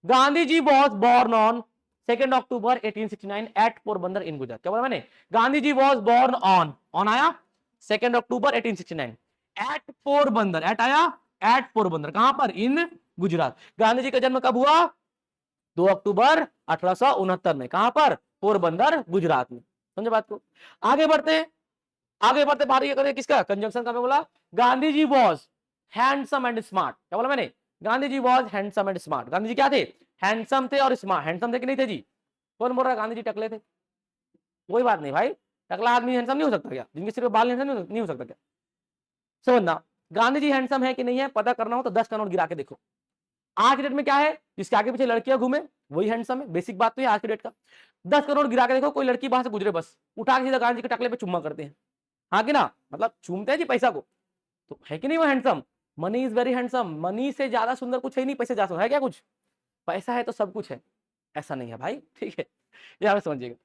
Gandhi ji was born on 2 October 1869 at Porbandar in Gujarat. क्या बोला मैंने, Gandhi ji was born on आया 2 अक्टूबर 1869 एट पोरबंदर, एट आया, एट पोरबंदर, कहां पर, इन गुजरात। गांधी जी का जन्म कब हुआ, 2 अक्टूबर 1869 में, कहां पर, पोरबंदर गुजरात में। समझे बात को। आगे बढ़ते, आगे बढ़ते बात ये करें किसका, कंजंक्शन का। मैं बोला Gandhi ji was handsome and smart. क्या बोला मैंने, Gandhi ji was handsome and smart. Gandhi ji क्या थे, हैंडसम थे और स्मार्ट। हैंडसम थे कि नहीं थे जी, कौन बोल रहा है गांधी जी टकले थे, कोई बात नहीं भाई, टकला आदमी हैंडसम नहीं हो सकता क्या, जिनके सिर्फ बाल हैंडसम नहीं हो सकता क्या, समझना। गांधी जी हैंडसम है कि नहीं है पता करना हो तो 10 का नोट गिरा के देखो। आज के डेट में क्या है, जिसके आगे पीछे लड़कियां घूमे वही हैंडसम है, बेसिक बात तो है आज के डेट का। 10 का नोट गिरा के देखो, कोई लड़की वहां से गुजरे बस उठा के सीधा गांधी जी के टकले पे चुम्मा करते हैं, हाँ कि ना, मतलब चूमते हैं जी पैसा को, तो है कि नहीं वो handsome. Money is very handsome, money से ज्यादा सुंदर कुछ है नहीं, पैसे ज्यादा है क्या कुछ, पैसा है तो सब कुछ है, ऐसा नहीं है भाई, ठीक है, यहाँ समझिएगा।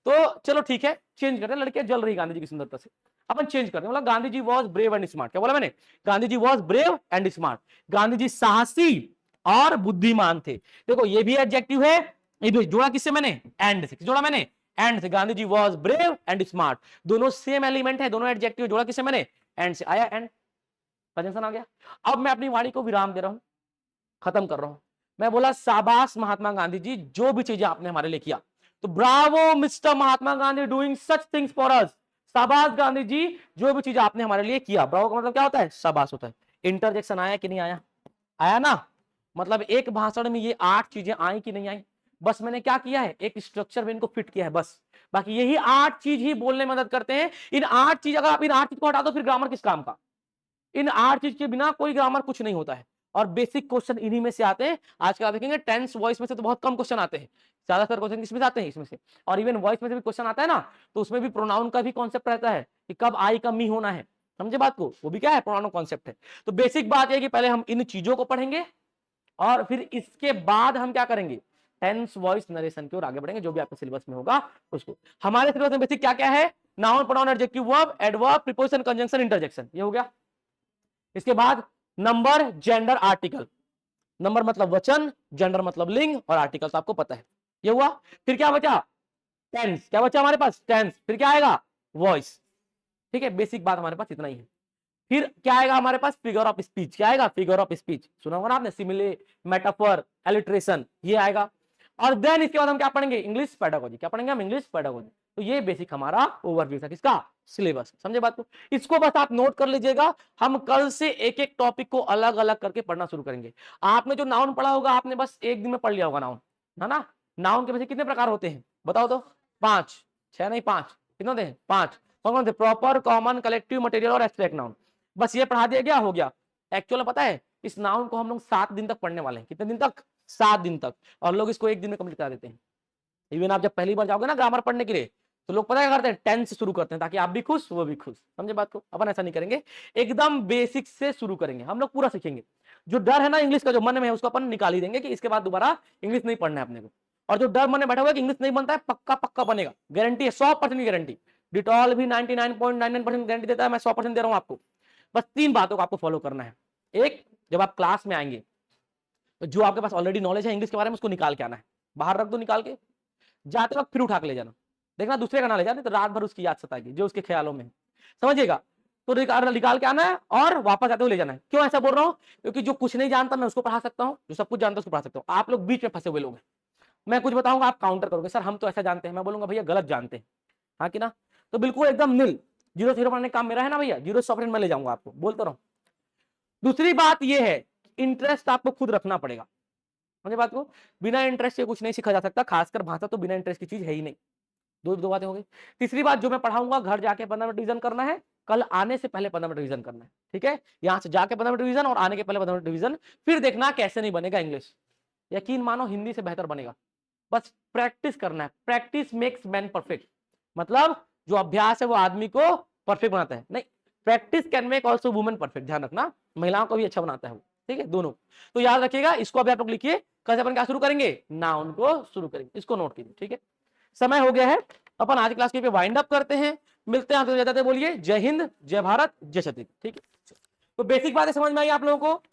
तो चलो ठीक है, चेंज करते हैं, लड़कियां जल रही गांधी जी की सुंदरता से, अपन चेंज करते हैं। मतलब Gandhi ji was brave and smart, क्या बोला मैंने, Gandhi ji was brave and smart, Gandhi ji साहसी और बुद्धिमान थे। देखो ये भी एडजेक्टिव है, ये भी जोड़ा किससे मैंने, एंड से, जोड़ा मैंने एंड से, Gandhi ji was brave and smart, दोनों सेम एलिमेंट है, दोनों एडजेक्टिव, जोड़ा किससे मैंने, एंड से, आया एंड, कंजंक्शन आ गया। अब मैं अपनी वाणी को विराम दे रहा हूं, खत्म कर रहा हूं। मैं बोला शाबाश महात्मा गांधी जी, जो भी चीजें आपने हमारे लिए किया, तो Bravo mister Mahatma Gandhi doing such things for us, शाबाश गांधी जी जो भी चीजें आपने हमारे लिए किया। ब्रावो का मतलब क्या होता है, शाबाश होता है। इंटरजेक्शन आया कि नहीं आया, आया ना, मतलब एक भाषण में ये 8 चीजें आई कि नहीं आई, बस मैंने क्या किया है, एक स्ट्रक्चर में इनको फिट किया है बस, बाकी यही 8 चीज ही बोलने में मदद करते हैं। इन 8 चीज, अगर आप इन 8 चीज को हटा दो फिर ग्रामर किस काम का, इन 8 चीज के बिना कोई ग्रामर कुछ नहीं होता है। और बेसिक क्वेश्चन इन्हीं में से आते हैं। आजकल आप देखेंगे टेंस वॉइस में से तो बहुत कम क्वेश्चन आते हैं, ज्यादातर क्वेश्चन किसमें से आते हैं, इसमें से। और इवन वॉइस में से भी क्वेश्चन आता है ना, तो उसमें भी प्रोनाउन का भी कॉन्सेप्ट रहता है कि कब आई कब मी होना है, समझे बात को, वो भी क्या है, प्रोनाउन कॉन्सेप्ट है। तो बेसिक बात है कि पहले हम इन चीजों को पढ़ेंगे और फिर इसके बाद हम क्या करेंगे, टेंस वॉइस नरेशन की ओर आगे बढ़ेंगे, जो भी आपके सिलेबस में होगा उसको। हमारे सिलेबस में बेसिक क्या क्या है, noun pronoun adjective verb adverb preposition conjunction interjection, ये हो गया। इसके बाद नंबर जेंडर आर्टिकल, नंबर मतलब वचन, जेंडर मतलब लिंग, और आर्टिकल तो आपको पता है, ये हुआ। फिर क्या बचा, टेंस, क्या बचा हमारे पास, टेंस, फिर क्या आएगा, वॉइस, ठीक है, बेसिक बात हमारे पास इतना ही है। फिर क्या आएगा हमारे पास, फिगर ऑफ स्पीच, क्या आएगा, फिगर ऑफ स्पीच, सुना होगा ना आपने, सिमिले, मेटाफर, एलिट्रेशन, ये आएगा। और देन इसके बाद हम क्या पढ़ेंगे, इंग्लिश पेडागोजी, क्या पढ़ेंगे हम, इंग्लिश पेडागोजी। तो ये बेसिक हमारा ओवरव्यू था किसका, सिलेबस, समझे बात को। इसको बस आप नोट कर लीजिएगा, हम कल से एक एक टॉपिक को अलग अलग करके पढ़ना शुरू करेंगे। आपने जो नाउन पढ़ा होगा आपने बस एक दिन में पढ़ लिया होगा नाउन, है ना। नाउन के वैसे कितने प्रकार होते हैं बताओ तो, 5, 6 नहीं 5, कितने होते हैं, 5। कौन कौन से, प्रॉपर, कॉमन, कलेक्टिव, मटेरियल और एब्स्ट्रैक्ट नाउन, बस ये पढ़ा दिया गया, हो गया। एक्चुअल पता है इस नाउन को हम लोग 7 दिन तक पढ़ने वाले हैं, कितने दिन तक, 7 दिन तक, और लोग इसको एक दिन में कंप्लीट करा देते हैं। इवन आप जब पहली बार जाओगे ना ग्रामर पढ़ने के लिए, तो लोग पता क्या करते हैं, टेंस से शुरू करते हैं ताकि आप भी खुश वो भी खुश, समझे बात को। अपन ऐसा नहीं करेंगे, एकदम बेसिक से शुरू करेंगे, हम लोग पूरा सीखेंगे। जो डर है ना इंग्लिश का, जो मन में है, उसको अपन निकाल ही देंगे कि इसके बाद दोबारा इंग्लिश नहीं पढ़ना है अपने को। और जो डर मन में बैठा हुआ है कि इंग्लिश नहीं बनता है, पक्का पक्का बनेगा, गारंटी है, 100% की गारंटी। डिटॉल भी 99.99% गारंटी देता है, मैं 100% दे रहा हूं आपको। बस 3 बातों को आपको फॉलो करना है। एक, जब आप क्लास में आएंगे तो जो आपके पास ऑलरेडी नॉलेज है इंग्लिश के बारे में उसको निकाल के आना है, बाहर रख दो निकाल के, जाते वक्त फिर उठा के ले जाना, देखना दूसरे का ना ले जाना, तो रात भर उसकी याद सताएगी जो उसके ख्यालों में है, समझिएगा। तो निकाल के आना है और वापस आते हुए ले जाना है। क्यों ऐसा बोल रहा हूं, क्योंकि जो कुछ नहीं जानता मैं उसको पढ़ा सकता हूं, जो सब कुछ जानता है उसको पढ़ा सकता हूं। आप लोग बीच में फंसे हुए लोग हैं, मैं कुछ बताऊंगा आप काउंटर करोगे, सर हम तो ऐसा जानते हैं, मैं बोलूंगा भैया गलत जानते हैं, हाँ कि ना। तो बिल्कुल एकदम नील, 0 से 0 पढ़ने का काम मेरा है ना भैया, 0 से 100% मैं ले जाऊंगा आपको, बोलता रहो। दूसरी बात यह है, इंटरेस्ट आपको खुद रखना पड़ेगा, समझे बात को। बिना इंटरेस्ट के कुछ नहीं सीखा जा सकता, खासकर भाषा तो बिना इंटरेस्ट की चीज है ही नहीं। दो बातें हो गई। तीसरी बात, जो मैं पढ़ाऊंगा घर जाके 15 मिनट रिवीजन करना है, कल आने से पहले 15 मिनट रिवीजन करना है, ठीक है। यहां से जाके 15 मिनट रिवीजन और आने के पहले 15 मिनट रिवीजन, फिर देखना कैसे नहीं बनेगा इंग्लिश। यकीन मानो हिंदी से बेहतर बनेगा, बस प्रैक्टिस करना है। प्रैक्टिस मेक्स मैन परफेक्ट, मतलब जो अभ्यास है वो आदमी को परफेक्ट बनाता है, नहीं, practice can make also women perfect, ध्यान रखना, महिलाओं को भी अच्छा बनाता है वो, ठीक है, दोनों। तो याद रखिएगा, इसको अभी आप लोग लिखिए, कल से अपन क्या शुरू करेंगे, नाउन को शुरू करेंगे, इसको नोट कीजिए, ठीक है। समय हो गया है, अपन आज क्लास के पे वाइंड अप करते हैं, मिलते हैं, आप लोग जाते बोलिए जय हिंद, जय भारत, जय छत्तीसगढ़, ठीक है। तो बेसिक बातें समझ में आई आप लोगों को।